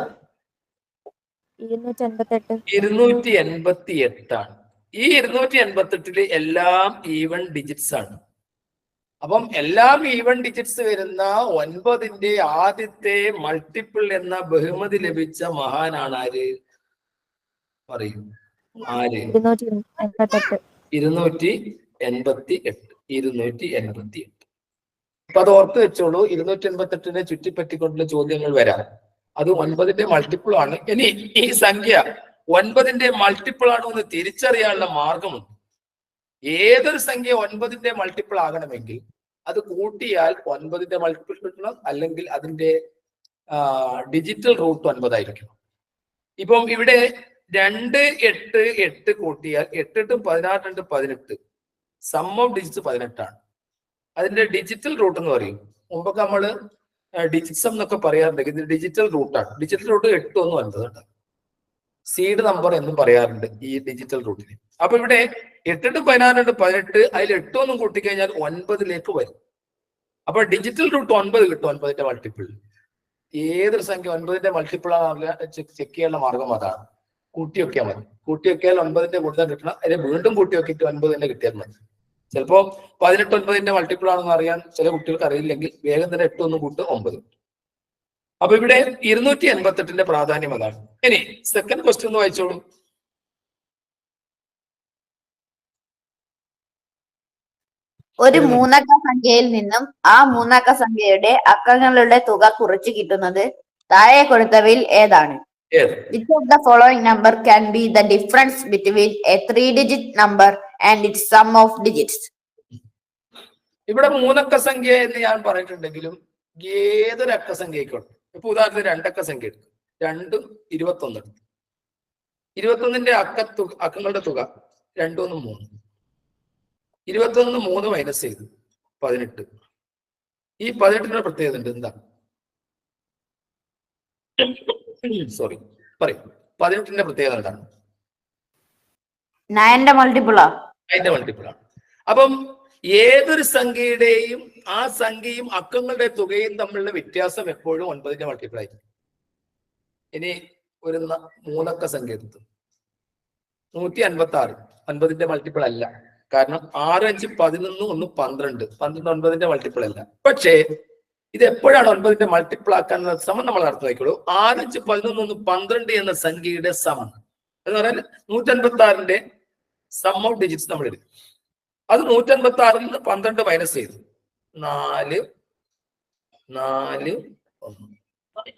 288. 288 ആണ്. ഈ 288 എല്ലാം ഈവൻ ഡിജിറ്റ്സ് ആണ്. അപ്പം എല്ലാം ഈവൻ ഡിജിറ്റ്സ് വരുന്ന 9ന്റെ ആദ്യത്തെ മൾട്ടിപ്പിൾ എന്ന ബഹുമതി ലഭിച്ച മഹാനാണ് ആര്? പറയൂ, ആര്? 288. 288. അപ്പൊ അത് ഓർത്ത് വെച്ചോളൂ. 288നെ ചുറ്റിപ്പറ്റിക്കൊണ്ടുള്ള ചോദ്യങ്ങൾ വരാം. അത് 9ന്റെ മൾട്ടിപ്പിൾ ആണ്. ഇനി ഈ സംഖ്യ 9ന്റെ മൾട്ടിപ്പിൾ ആണോ എന്ന് തിരിച്ചറിയാനുള്ള മാർഗമുണ്ട്. ഏതൊരു സംഖ്യ 9ന്റെ മൾട്ടിപ്പിൾ ആകണമെങ്കിൽ അത് കൂട്ടിയാൽ 9ന്റെ മൾട്ടിപ്പിൾ കിട്ടണം, അല്ലെങ്കിൽ അതിന്റെ ഡിജിറ്റൽ റൂട്ട് 9 ആയിരിക്കണം. ഇപ്പം ഇവിടെ 2 8 8 കൂട്ടിയാൽ 8 8 16 18, സം ഓഫ് ഡിജിറ്റ്സ് 18 ആണ്. അതിന്റെ ഡിജിറ്റൽ റൂട്ട് എന്ന് പറയും. മുമ്പൊക്കെ നമ്മള് ഡിജിറ്റ്സം എന്നൊക്കെ പറയാറുണ്ട്. ഇത് ഡിജിറ്റൽ റൂട്ടാണ്. ഡിജിറ്റൽ റൂട്ട് 8 1 9 കേട്ടോ. സീഡ് നമ്പർ എന്നും പറയാറുണ്ട് ഈ ഡിജിറ്റൽ റൂട്ടിന്. അപ്പൊ ഇവിടെ 8 8 16 18, അതിൽ 8 1 കൂട്ടിക്കഴിഞ്ഞാൽ 9ലേക്ക് വരും. അപ്പൊ ഡിജിറ്റൽ റൂട്ട് 9 കിട്ടും. 9ന്റെ മൾട്ടിപ്പിൾ. ഏതൊരു സംഖ്യ 9ന്റെ മൾട്ടിപ്പിൾ ആണെന്ന് ചെക്ക് ചെയ്യാനുള്ള മാർഗം അതാണ്. കൂട്ടി വെക്കാൻ മതി. കൂട്ടി വെക്കിയാൽ 9ന്റെ ഗുണിതം കിട്ടണം. അതിനെ വീണ്ടും കൂട്ടി വെക്കിയിട്ട് 9 തന്നെ കിട്ടിയാൽ മതി. ചിലപ്പോ 18 9ന്റെ മൾട്ടിപ്പിൾ ആണെന്ന് അറിയാൻ ചില കുട്ടികൾക്ക് അറിയില്ലെങ്കിൽ വേഗം തന്നെ 8 1 കൂട്ട് 9. അപ്പൊ ഇവിടെ 288ന്റെ പ്രാധാന്യം അതാണ്. ഇനി സെക്കൻഡ് ക്വസ്റ്റ്യൻ ഒന്ന് വായിച്ചോളൂ. ഒരു മൂന്നക്ക സംഖ്യയിൽ നിന്നും ആ മൂന്നക്ക സംഖ്യയുടെ അക്കങ്ങളുടെ തുക കുറച്ച് കിട്ടുന്നത് താഴെ കൊടുത്തവയിൽ ഏതാണ്? Which of the following number can be the difference between a 3-digit number and its sum of digits? ഇവിടെ മൂന്നക്ക സംഖ്യ എന്ന് ഞാൻ പറഞ്ഞിട്ടുണ്ടെങ്കിലും ഏതൊരു അക്ക സംഖ്യയ്ക്കുണ്ട്. ഇപ്പൊ ഉദാഹരണത്തിന് 2 അക്ക സംഖ്യ എടുക്കും. 2 21 എടുക്കും. 21ന്റെ അക്കങ്ങളുടെ തുക 2 1 3. 21 3 മൈനസ് ചെയ്തു 18. ഈ 18ന്റെ പ്രത്യേകത ഉണ്ട്. എന്താ? സോറി, പറയും. 18ന്റെ പ്രത്യേകത എന്താണ്? 9ന്റെ മൾട്ടിപ്പിളാ. 9ന്റെ മൾട്ടിപ്പിൾ ആണ്. അപ്പം ഏതൊരു സംഖ്യയുടെയും ആ സംഖ്യയും അക്കങ്ങളുടെ തുകയും തമ്മിലുള്ള വ്യത്യാസം എപ്പോഴും 9ന്റെ മൾട്ടിപ്പിൾ ആയിരിക്കും. ഇനി ഒരു മൂന്നക്ക സംഖ്യ എടുത്തു 156. 9ന്റെ മൾട്ടിപ്പിൾ അല്ല. കാരണം 6 5 11 1 12 12 9ന്റെ മൾട്ടിപ്പിൾ അല്ല. പക്ഷേ ഇത് എപ്പോഴാണ് 9ന്റെ മൾട്ടിപ്പിൾ ആക്കാൻ സമം നമ്മൾ നടത്തുന്നേക്കുള്ളൂ. 6 5 11 1 12 എന്ന സംഖ്യയുടെ സമം എന്ന് പറഞ്ഞാൽ 156ന്റെ സം ഓഫ് ഡിജിറ്റ്സ് നമ്മൾ എടുക്കും. അത് 156ൽ നിന്ന് 12 മൈനസ് ചെയ്തു 4 4 1.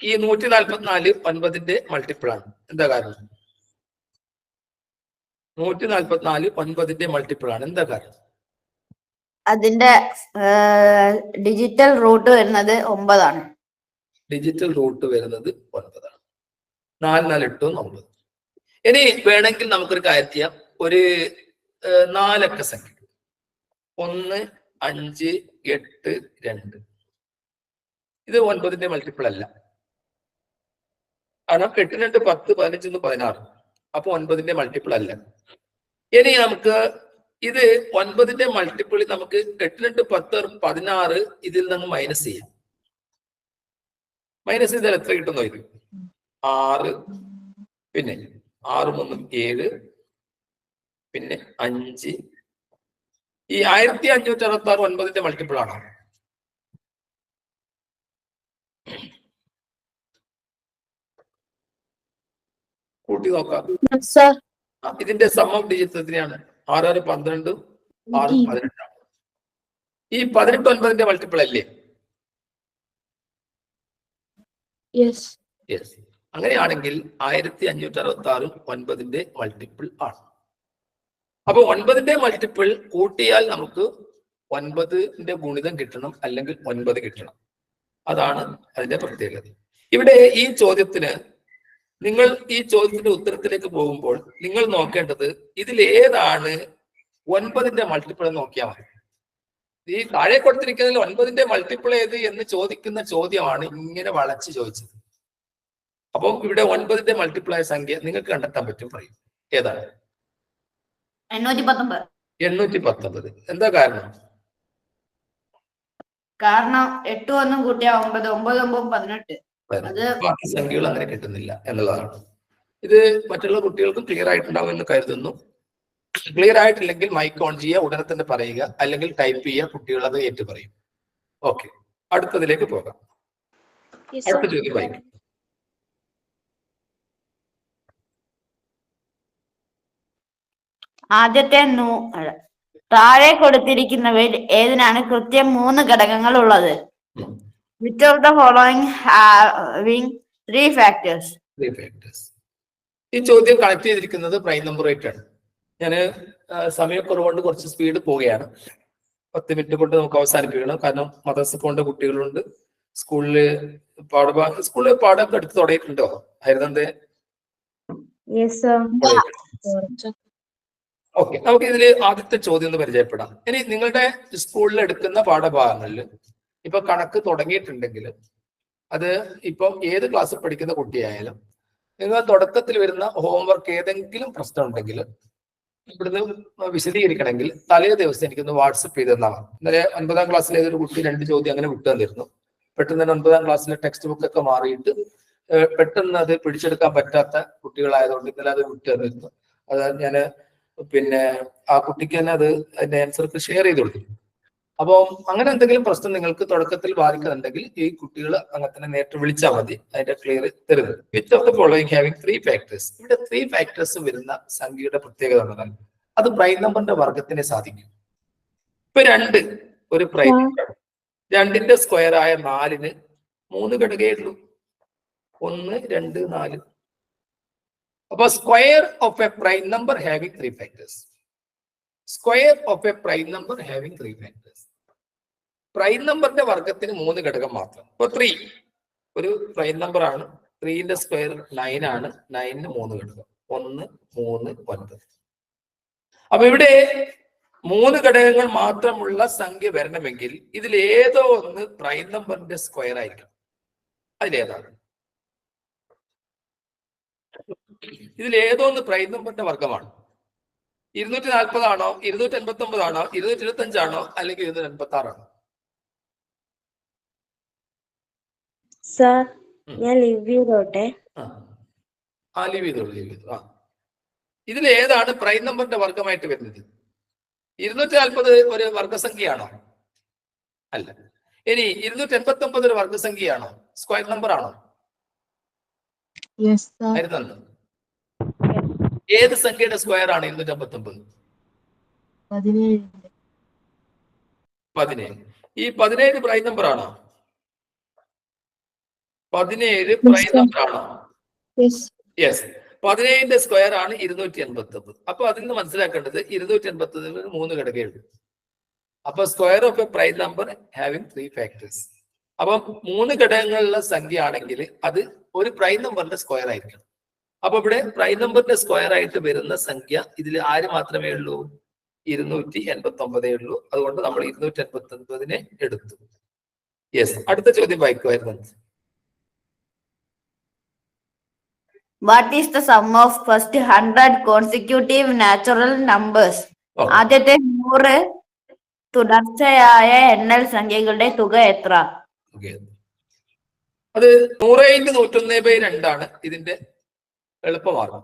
ഈ 144 9ന്റെ മൾട്ടിപ്പിൾ ആണ്. എന്താ കാരണം? 144 9ന്റെ മൾട്ടിപ്പിൾ ആണ്. എന്താ കാരണം? അതിന്റെ ഡിജിറ്റൽ റൂട്ട് വരുന്നത് 9 ആണ്. ഡിജിറ്റൽ റൂട്ട് വരുന്നത് 9 ആണ്. 4 4 8 9. ഇനി വേണമെങ്കിൽ നമുക്കൊരു കാര്യം ചെയ്യാം. ഒരു 4 അക്ക സംഖ്യ 1 5 8 2. ഇത് 9ന്റെ മൾട്ടിപ്പിൾ അല്ല. കാരണം 8 2 10 15 16. അപ്പൊ 9ന്റെ മൾട്ടിപ്പിൾ അല്ല. ഇനി നമുക്ക് ഇത് 9ന്റെ മൾട്ടിപ്പിൾ നമുക്ക് 8 2 10 16 ഇതിൽ നിന്ന് മൈനസ് ചെയ്യാം. മൈനസ് ചെയ്താൽ എത്ര കിട്ടുന്നു? ഇത് 6, പിന്നെ 6 3 7, പിന്നെ 5. ഈ 1566 9ന്റെ മൾട്ടിപ്പിൾ ആണോ? കൂട്ടി നോക്കാം. ഇതിന്റെ സം ഓഫ് ഡിജിറ്റ്സ് എത്രയാണ്? 6 6 12, 6 18 ആണ്. ഈ 18 9ന്റെ മൾട്ടിപ്പിൾ അല്ലേ? യെസ്. യെസ്. അങ്ങനെയാണെങ്കിൽ 1566 9ന്റെ മൾട്ടിപ്പിൾ ആണ്. അപ്പൊ 9ന്റെ മൾട്ടിപ്പിൾ കൂട്ടിയാൽ നമുക്ക് 9ന്റെ ഗുണിതം കിട്ടണം, അല്ലെങ്കിൽ 9 കിട്ടണം. അതാണ് അതിന്റെ പ്രത്യേകത. ഇവിടെ ഈ ചോദ്യത്തിന് നിങ്ങൾ ഈ ചോദ്യത്തിന്റെ ഉത്തരത്തിലേക്ക് പോകുമ്പോൾ നിങ്ങൾ നോക്കേണ്ടത് ഇതിലേതാണ് 9ന്റെ മൾട്ടിപ്പിൾ എന്ന് നോക്കിയാൽ മതി. ഈ താഴെ കൊടുത്തിരിക്കുന്നതിൽ 9ന്റെ മൾട്ടിപ്പിൾ ഏത് എന്ന് ചോദിക്കുന്ന ചോദ്യമാണ് ഇങ്ങനെ വളച്ച് ചോദിച്ചത്. അപ്പം ഇവിടെ 9ന്റെ മൾട്ടിപ്പിൾ ആയ സംഖ്യ നിങ്ങൾക്ക് കണ്ടെത്താൻ പറ്റും. പറയും ഏതാണ്? 819. 819. എന്താ കാരണം? കാരണം 8 1 കൂട്ടിയാ 9, 9 9 18. ബാക്കി സംഖ്യകൾ അങ്ങനെ കിട്ടുന്നില്ല എന്നുള്ളതാണ്. ഇത് മറ്റുള്ള കുട്ടികൾക്കും ക്ലിയർ ആയിട്ടുണ്ടാവും എന്ന് കരുതുന്നു. ക്ലിയർ ആയിട്ടില്ലെങ്കിൽ മൈക്ക് ഓൺ ചെയ്യുക, ഉടനെ തന്നെ പറയുക, അല്ലെങ്കിൽ ടൈപ്പ് ചെയ്യുക. കുട്ടികൾ അത് ഏറ്റു പറയും. ഓക്കെ, അടുത്തതിലേക്ക് പോകാം. അടുത്ത ചോദ്യം വായിക്കും. ആദ്യത്തെ താഴെ കൊടുത്തിരിക്കുന്നവയിൽ ഏതിനാണ് കൃത്യം 3 ഘടകങ്ങൾ ഉള്ളത്? Which of the following having 3 factors? 3 factors. ഈ ചോദ്യം കണക്ട് ചെയ്തിരിക്കുന്നത് പ്രൈം നമ്പർ ആയിട്ടാണ്. ഞാൻ സമയക്കുറവുകൊണ്ട് കുറച്ച് സ്പീഡ് പോവുകയാണ്. 10 മിനിറ്റ് കൊണ്ട് നമുക്ക് അവസാനിപ്പിക്കണം. കാരണം മദ്രസ പോകേണ്ട കുട്ടികളുണ്ട്. സ്കൂളില് പാഠമൊക്കെ എടുത്ത് തുടങ്ങിയിട്ടുണ്ടോ ഹരിതന്റെ? ഓക്കെ, നമുക്ക് ഇതില് ആദ്യത്തെ ചോദ്യം ഒന്ന് പരിചയപ്പെടാം. ഇനി നിങ്ങളുടെ സ്കൂളിൽ എടുക്കുന്ന പാഠഭാഗങ്ങളിൽ ഇപ്പൊ കണക്ക് തുടങ്ങിയിട്ടുണ്ടെങ്കിൽ, അത് ഇപ്പം ഏത് ക്ലാസ്സിൽ പഠിക്കുന്ന കുട്ടിയായാലും, നിങ്ങൾ തുടക്കത്തിൽ വരുന്ന ഹോംവർക്ക് ഏതെങ്കിലും പ്രശ്നം ഉണ്ടെങ്കിൽ ഇവിടുന്ന് വിശദീകരിക്കണമെങ്കിൽ തലേ ദിവസം എനിക്കൊന്ന് വാട്സപ്പ് ചെയ്ത് തന്നാൽ മതി. ഇന്നലെ 9ാം ക്ലാസ്സിലെ ഏതൊരു കുട്ടി 2 ചോദ്യം അങ്ങനെ വിട്ടു തന്നിരുന്നു. പെട്ടെന്ന് തന്നെ 9ാം ക്ലാസ്സിലെ ടെക്സ്റ്റ് ബുക്ക് ഒക്കെ മാറിയിട്ട് പെട്ടെന്ന് അത് പിടിച്ചെടുക്കാൻ പറ്റാത്ത കുട്ടികളായതുകൊണ്ട് ഇന്നലെ അത് വിട്ടു തന്നിരുന്നു. അത് ഞാൻ പിന്നെ ആ കുട്ടിക്ക് തന്നെ അതിന്റെ ആൻസർക്ക് ഷെയർ ചെയ്ത് കൊടുത്തു. അപ്പോൾ അങ്ങനെ എന്തെങ്കിലും പ്രശ്നം നിങ്ങൾക്ക് തുടക്കത്തിൽ ബാധിക്കുന്നുണ്ടെങ്കിൽ ഈ കുട്ടികൾ അങ്ങനെ തന്നെ നേരിട്ട് വിളിച്ചാൽ മതി, അതിന്റെ ക്ലിയർ തരുന്നത്. Which of the following having 3 factors. ഇവിടെ 3 factors വരുന്ന സംഖ്യയുടെ പ്രത്യേകത എന്നതാണ് അത് പ്രൈം നമ്പറിന്റെ വർഗത്തിനെ സാധിക്കും. ഇപ്പൊ 2 ഒരു പ്രൈം നമ്പർ. 2ന്റെ സ്ക്വയർ ആയ 4ന് 3 ഘടകേ ഉള്ളൂ. 1 2 4. അപ്പൊ square of A prime number having 3 factors. Square of A prime number having 3 factors. Prime നമ്പറിന്റെ വർഗത്തിന് 3 ഘടകം മാത്രം. ഇപ്പൊ 3 ഒരു പ്രൈം നമ്പർ ആണ്. 3ന്റെ സ്ക്വയർ 9 ആണ്. 9ന് 3 ഘടകം. 1 3 9. അപ്പൊ ഇവിടെ 3 ഘടകങ്ങൾ മാത്രമുള്ള സംഖ്യ വരണമെങ്കിൽ ഇതിൽ ഏതോ ഒന്ന് പ്രൈം നമ്പറിന്റെ സ്ക്വയർ ആയിരിക്കണം. അതിലേതാണ്? ഇതിൽ ഏതോ ഒന്ന് പ്രൈം നമ്പറിന്റെ വർഗമാണ്. 240 ആണോ, 289 ആണോ, 225 ആണോ, അല്ലെങ്കിൽ 286 ആണോ? സർ, ഞാൻ ലീവ് ചെയ്തോട്ടെ. ലീവ് ചെയ്തോളൂ. ഇതിൽ ഏതാണ് പ്രൈം നമ്പറിന്റെ വർഗമായിട്ട് വരുന്നത്? 240 ഒരു വർഗസംഖ്യയാണോ? അല്ല. ഇനി 289 ഒരു വർഗസംഖ്യയാണോ? സ്ക്വയർ നമ്പർ ആണോ? ആയിരുന്നു. ഏത് സംഖ്യയുടെ സ്ക്വയർ ആണ് 289? 17. ഈ 17 പ്രൈം നമ്പർ ആണോ? 17 പ്രൈം നമ്പർ ആണോ? യെസ്. 17ന്റെ സ്ക്വയർ ആണ് 289. അപ്പൊ അതിൽ നിന്ന് മനസ്സിലാക്കേണ്ടത് 289 3 ഘടകമുള്ളൂ. അപ്പൊ square of A prime number having 3 factors. അപ്പൊ 3 ഘടകങ്ങളുള്ള സംഖ്യ ആണെങ്കിൽ അത് ഒരു പ്രൈം നമ്പറിന്റെ സ്ക്വയർ ആയിരിക്കണം. അപ്പൊ ഇവിടെ പ്രൈം നമ്പറിന്റെ സ്ക്വയർ ആയിട്ട് വരുന്ന സംഖ്യ ഇതിൽ ആര് മാത്രമേ ഉള്ളൂ? 289 ഉള്ളൂ. അതുകൊണ്ട് നമ്മൾ 289 എടുത്തു. യെസ്, അടുത്ത ചോദ്യം വായിക്കുമായിരുന്നു. What is the sum of first 100 consecutive natural numbers? ആദ്യത്തെ 100 തുടർച്ചയായ എണ്ണൽ സംഖ്യകളുടെ തുക എത്ര? അത് 100 × 101/2 ഇതിന്റെ എളുപ്പമാർഗം.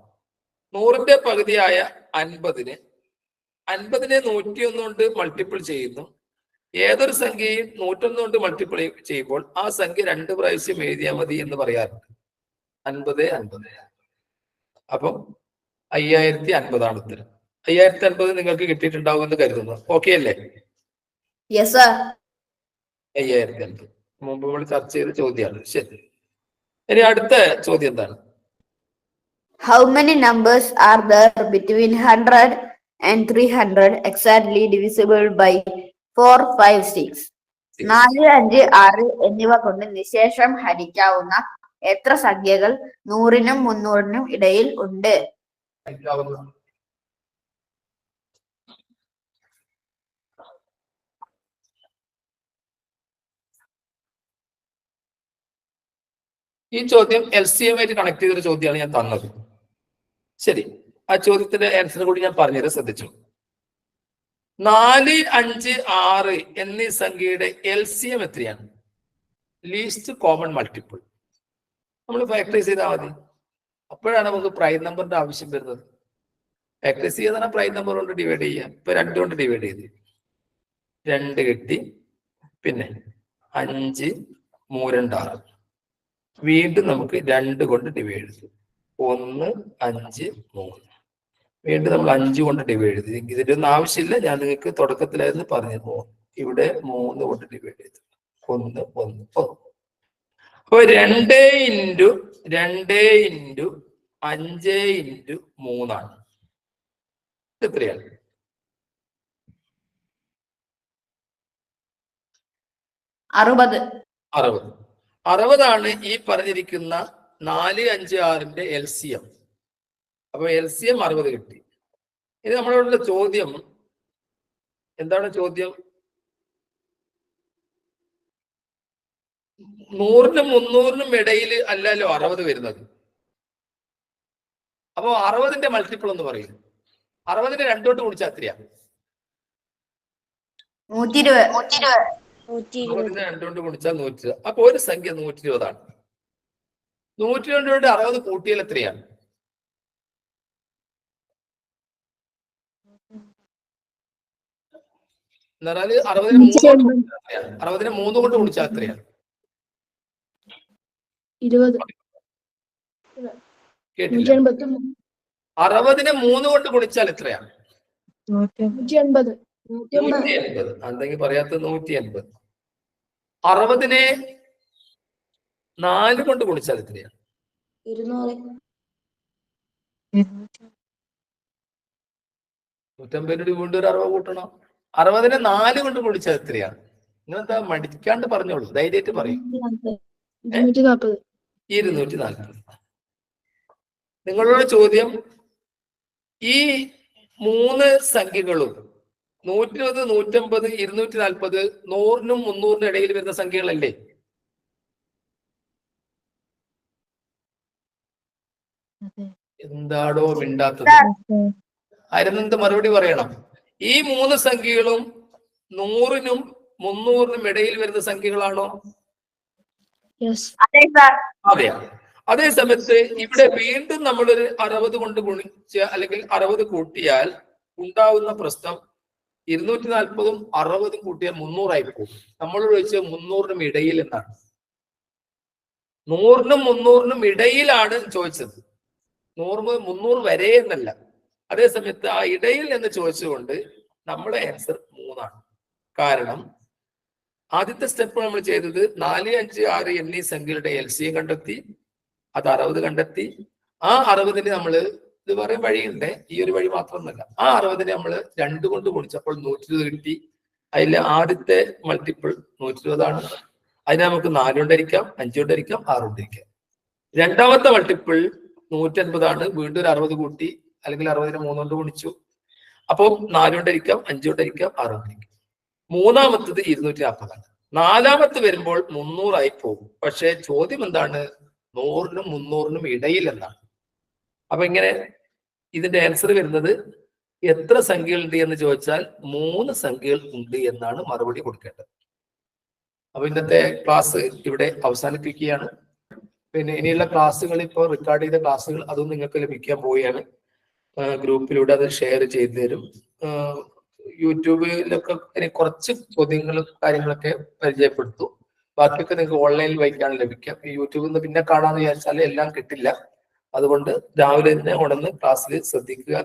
100ന്റെ പകുതിയായ 50നെ 101 കൊണ്ട് മൾട്ടിപ്പിൾ ചെയ്യുന്നു. ഏതൊരു സംഖ്യയും 101 കൊണ്ട് മൾട്ടിപ്പിൾ ചെയ്യുമ്പോൾ ആ സംഖ്യ 2 പ്രാവശ്യം എഴുതിയാൽ മതി എന്ന് പറയാറുണ്ട്. 50 50. അപ്പം 5050 ഉത്തരം. 5050 നിങ്ങൾക്ക് കിട്ടിയിട്ടുണ്ടാവുമെന്ന് കരുതുന്നു. ഓക്കെ അല്ലേ? Yes sir. 5050 മുമ്പ് നമ്മൾ ചർച്ച ചെയ്ത ചോദ്യമാണ്. ശരി, ഇനി അടുത്ത ചോദ്യം എന്താണ്? How many numbers are there between 100 and 300 exactly divisible by 4, 5, 6? 4, 5, 6 എന്നിവ കൊണ്ട് നിശേഷം ഹരിക്കാവുന്ന എത്ര സംഖ്യകൾ 100നും 300നും ഇടയിൽ ഉണ്ട്? ഈ ചോദ്യം LCM ആയിട്ട് കണക്ട് ചെയ്തൊരു ചോദ്യമാണ് ഞാൻ തന്നത്. ശരി, ആ ചോദ്യത്തിന്റെ ആൻസർ കൂടി ഞാൻ പറഞ്ഞത് ശ്രദ്ധിച്ചു. 4, 5, 6 എന്നീ സംഖ്യയുടെ LCM എത്രയാണ്? Least common multiple. നമ്മൾ ഫാക്ടറൈസ് ചെയ്താൽ മതി. അപ്പോഴാണ് നമുക്ക് പ്രൈം നമ്പറിന്റെ ആവശ്യം വരുന്നത്. ഫാക്ടറൈസ് ചെയ്താൽ പ്രൈം നമ്പർ കൊണ്ട് ഡിവൈഡ് ചെയ്യാം. ഇപ്പൊ 2 കൊണ്ട് ഡിവൈഡ് ചെയ്ത് 2 കിട്ടി. പിന്നെ 5, 3, 2, 6. വീണ്ടും നമുക്ക് 2 കൊണ്ട് ഡിവൈഡ് ചെയ്തു. 1, 5, 3. വീണ്ടും നമ്മൾ 5 കൊണ്ട് ഡിവൈഡ് ചെയ്തു. ഇതിന്റെ ഒന്നും ആവശ്യമില്ല, ഞാൻ നിങ്ങൾക്ക് തുടക്കത്തിലായിരുന്നു പറഞ്ഞിരുന്നു. ഇവിടെ 3 കൊണ്ട് ഡിവൈഡ് ചെയ്തു. 1, 1, 1. അപ്പൊ 2 × 2 × 5 × 3 എത്രയാണ്? 60. 60 ഈ പറഞ്ഞിരിക്കുന്ന 4, 5, 6ന്റെ LCM. അപ്പൊ LCM 60 കിട്ടി. ഇനി നമ്മളോടുള്ള ചോദ്യം എന്താണ്? ചോദ്യം 100നും 300നും ഇടയിൽ അല്ലല്ലോ 60 വരുന്നത്. അപ്പൊ 60ന്റെ മൾട്ടിപ്പിൾ എന്ന് പറയും. 60നെ 2 കൊണ്ട് ഗുണിച്ചാൽ എത്രയാ? 120. 60നെ 2 കൊണ്ട് ഗുണിച്ചാൽ 120. അപ്പൊ ഒരു സംഖ്യ 120 ആണ്. 120 കൊണ്ട് 60 കൂട്ടിയാൽ എത്രയാണ്? എന്നാൽ 60നെ 3 കൊണ്ട് ഗുണിച്ചാൽ എത്രയാണ്? 20. കേട്ടില്ല. 60നെ 3 കൊണ്ട് ഗുണിച്ചാൽ എത്രയാണ്? 180. എന്തെങ്കിലും പറയാത്ത 180. 60നെ 4 കൊണ്ട് ഗുണിച്ചാൽ എത്രയാണ്? 200. 150 വീണ്ടും ഒരു 60 കൂട്ടണം. 60നെ 4 കൊണ്ട് ഗുണിച്ചാൽ എത്രയാണ്? നിങ്ങളെന്താ മടിക്കാണ്ട് പറഞ്ഞോളൂ, ധൈര്യമായിട്ട് പറയും. 240. 240. നിങ്ങളോട് ചോദ്യം, ഈ 3 സംഖ്യകളും 120, 150, 240 100നും 300നും ഇടയിൽ വരുന്ന സംഖ്യകളല്ലേ? എന്താടോ മിണ്ടാത്തത്? അരുന്നെന്ത് മറുപടി പറയണം. ഈ 3 സംഖ്യകളും 100നും 300നും ഇടയിൽ വരുന്ന സംഖ്യകളാണോ? അതെ. അതേ സമയത്ത് ഇവിടെ വീണ്ടും നമ്മളൊരു 60 കൊണ്ട് ഗുണിച്ച് അല്ലെങ്കിൽ 60 കൂട്ടിയാൽ ഉണ്ടാവുന്ന പ്രശ്നം 240ഉം 60ഉം കൂട്ടിയാൽ 300 ആയി പോകും. നമ്മൾ ചോദിച്ചത് 300നും ഇടയിൽ എന്നാണ്. 100നും 300നും ഇടയിലാണ് ചോദിച്ചത്. 100 മുതൽ 300 വരെ എന്നല്ല. അതേ സമയത്ത് ആ ഇടയിൽ എന്ന് ചോദിച്ചുകൊണ്ട് നമ്മുടെ ആൻസർ 3 ആണ്. കാരണം ആദ്യത്തെ സ്റ്റെപ്പ് നമ്മൾ ചെയ്തത് 4, 5, 6 എന്നീ സംഖ്യകളുടെ LCM കണ്ടെത്തി, അത് 60 കണ്ടെത്തി. ആ 60 നമ്മള് ഇത് പറയാൻ വഴിയുണ്ട്, ഈ ഒരു വഴി മാത്രമൊന്നുമല്ല. ആ 60 നമ്മള് 2 കൊണ്ട് ഗുണിച്ചപ്പോൾ 120 കിട്ടി. അതിലെ ആദ്യത്തെ മൾട്ടിപ്പിൾ 120 അതിനെ നമുക്ക് 4 കൊണ്ടിരിക്കാം, 5 കൊണ്ടിരിക്കാം, 6 കൊണ്ടിരിക്കാം. രണ്ടാമത്തെ മൾട്ടിപ്പിൾ 150 വീണ്ടും ഒരു 60 കൂട്ടി, അല്ലെങ്കിൽ 60നെ 3 കൊണ്ട് ഗുണിച്ചു. അപ്പോൾ 4 കൊണ്ടിരിക്കാം, 5 കൊണ്ടിരിക്കാം, 6 കൊണ്ടിരിക്കാം. മൂന്നാമത്തത് 240. നാലാമത്തെ വരുമ്പോൾ 300 പോകും. പക്ഷെ ചോദ്യം എന്താണ്? 100നും 300നും ഇടയിൽ എന്താണ്? അപ്പൊ ഇങ്ങനെ ഇതിന്റെ ആൻസർ വരുന്നത് എത്ര സംഖ്യകൾ ഉണ്ട് എന്ന് ചോദിച്ചാൽ 3 സംഖ്യകൾ ഉണ്ട് എന്നാണ് മറുപടി കൊടുക്കേണ്ടത്. അപ്പൊ ഇന്നത്തെ ക്ലാസ് ഇവിടെ അവസാനിപ്പിക്കുകയാണ്. പിന്നെ ഇനിയുള്ള ക്ലാസ്സുകൾ, ഇപ്പോൾ റെക്കോർഡ് ചെയ്ത ക്ലാസ്സുകൾ അതും നിങ്ങൾക്ക് ലഭിക്കാൻ പോവുകയാണ്. ഗ്രൂപ്പിലൂടെ അത് ഷെയർ ചെയ്തു തരും. യൂട്യൂബിലൊക്കെ കുറച്ച് ചോദ്യങ്ങളും കാര്യങ്ങളൊക്കെ പരിചയപ്പെടുത്തു. ബാക്കിയൊക്കെ നിങ്ങൾക്ക് ഓൺലൈനിൽ വായിക്കാണ് ലഭിക്കാം. യൂട്യൂബിൽ നിന്ന് പിന്നെ കാണാന്ന് വിചാരിച്ചാൽ എല്ലാം കിട്ടില്ല. അതുകൊണ്ട് രാവിലെ തന്നെ ഉടനെ ക്ലാസ്സിൽ ശ്രദ്ധിക്കുക.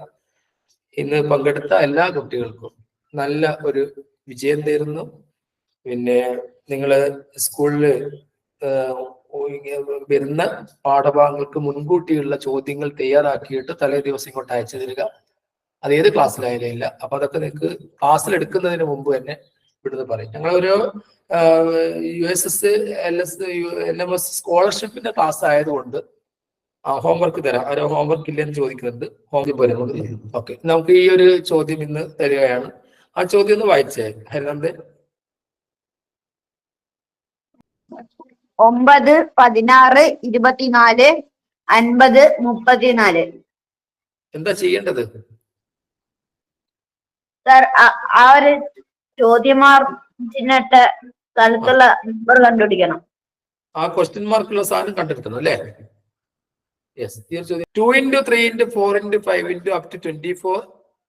ഇന്ന് പങ്കെടുത്ത എല്ലാ കുട്ടികൾക്കും നല്ല ഒരു വിജയം നേരുന്നു. പിന്നെ നിങ്ങൾ സ്കൂളിൽ വരുന്ന പാഠഭാഗങ്ങൾക്ക് മുൻകൂട്ടിയുള്ള ചോദ്യങ്ങൾ തയ്യാറാക്കിയിട്ട് തലേ ദിവസം ഇങ്ങോട്ട് അയച്ചു തരിക. അത് ഏത് ക്ലാസ്സിലായാലും ഇല്ല. അപ്പൊ അതൊക്കെ നിങ്ങൾക്ക് ക്ലാസ്സിൽ എടുക്കുന്നതിന് മുമ്പ് തന്നെ ഇവിടുന്ന് പറയും. ഞങ്ങളൊരു USS LS LMS സ്കോളർഷിപ്പിന്റെ ക്ലാസ് ആയതുകൊണ്ട് ഹോംവർക്ക് തരാം. ആരോ ഹോംവർക്ക് ഇല്ലെന്ന് ചോദിക്കുന്നുണ്ട്. ഹോംവർക്ക് വരുന്നത്. ഓക്കെ, നമുക്ക് ഈ ഒരു ചോദ്യം ഇന്ന് തരികയാണ്. ആ ചോദ്യം ഒന്ന് വായിച്ചേ ഹരിനന്ദൻ. 9, 16, 24, 50, 34. എന്താ ചെയ്യേണ്ടത്? സാർ ആ ഒരു ചോദ്യമാർജിനിട്ട സ്ഥലത്തുള്ള നമ്പർ കണ്ടുപിടിക്കണം. ആ ക്വസ്റ്റ്യൻ മാർക്കുള്ള സാധനം കണ്ടെടുക്കണം അല്ലേ? Yes. 2 × 3 × 4 × 5 × up to 24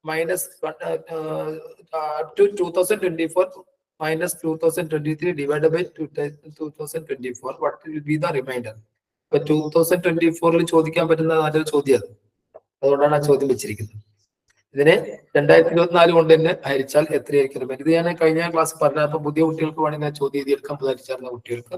minus up to 2024 minus 2023 divided by 2024. What will be the remainder? ഇപ്പൊ 2024 ചോദിക്കാൻ പറ്റുന്ന നല്ലൊരു ചോദ്യം. അതുകൊണ്ടാണ് ആ ചോദ്യം വെച്ചിരിക്കുന്നത്. ഇതിനെ 2024 കൊണ്ട് തന്നെ ഹരിച്ചാൽ എത്രയായിരിക്കും? ഇത് ഞാൻ കഴിഞ്ഞ ക്ലാസ് പറഞ്ഞപ്പോൾ പുതിയ കുട്ടികൾക്ക് വേണമെങ്കിൽ ചോദ്യം എഴുതിയെടുക്കാൻ പുതുതായി ചേർന്ന കുട്ടികൾക്ക്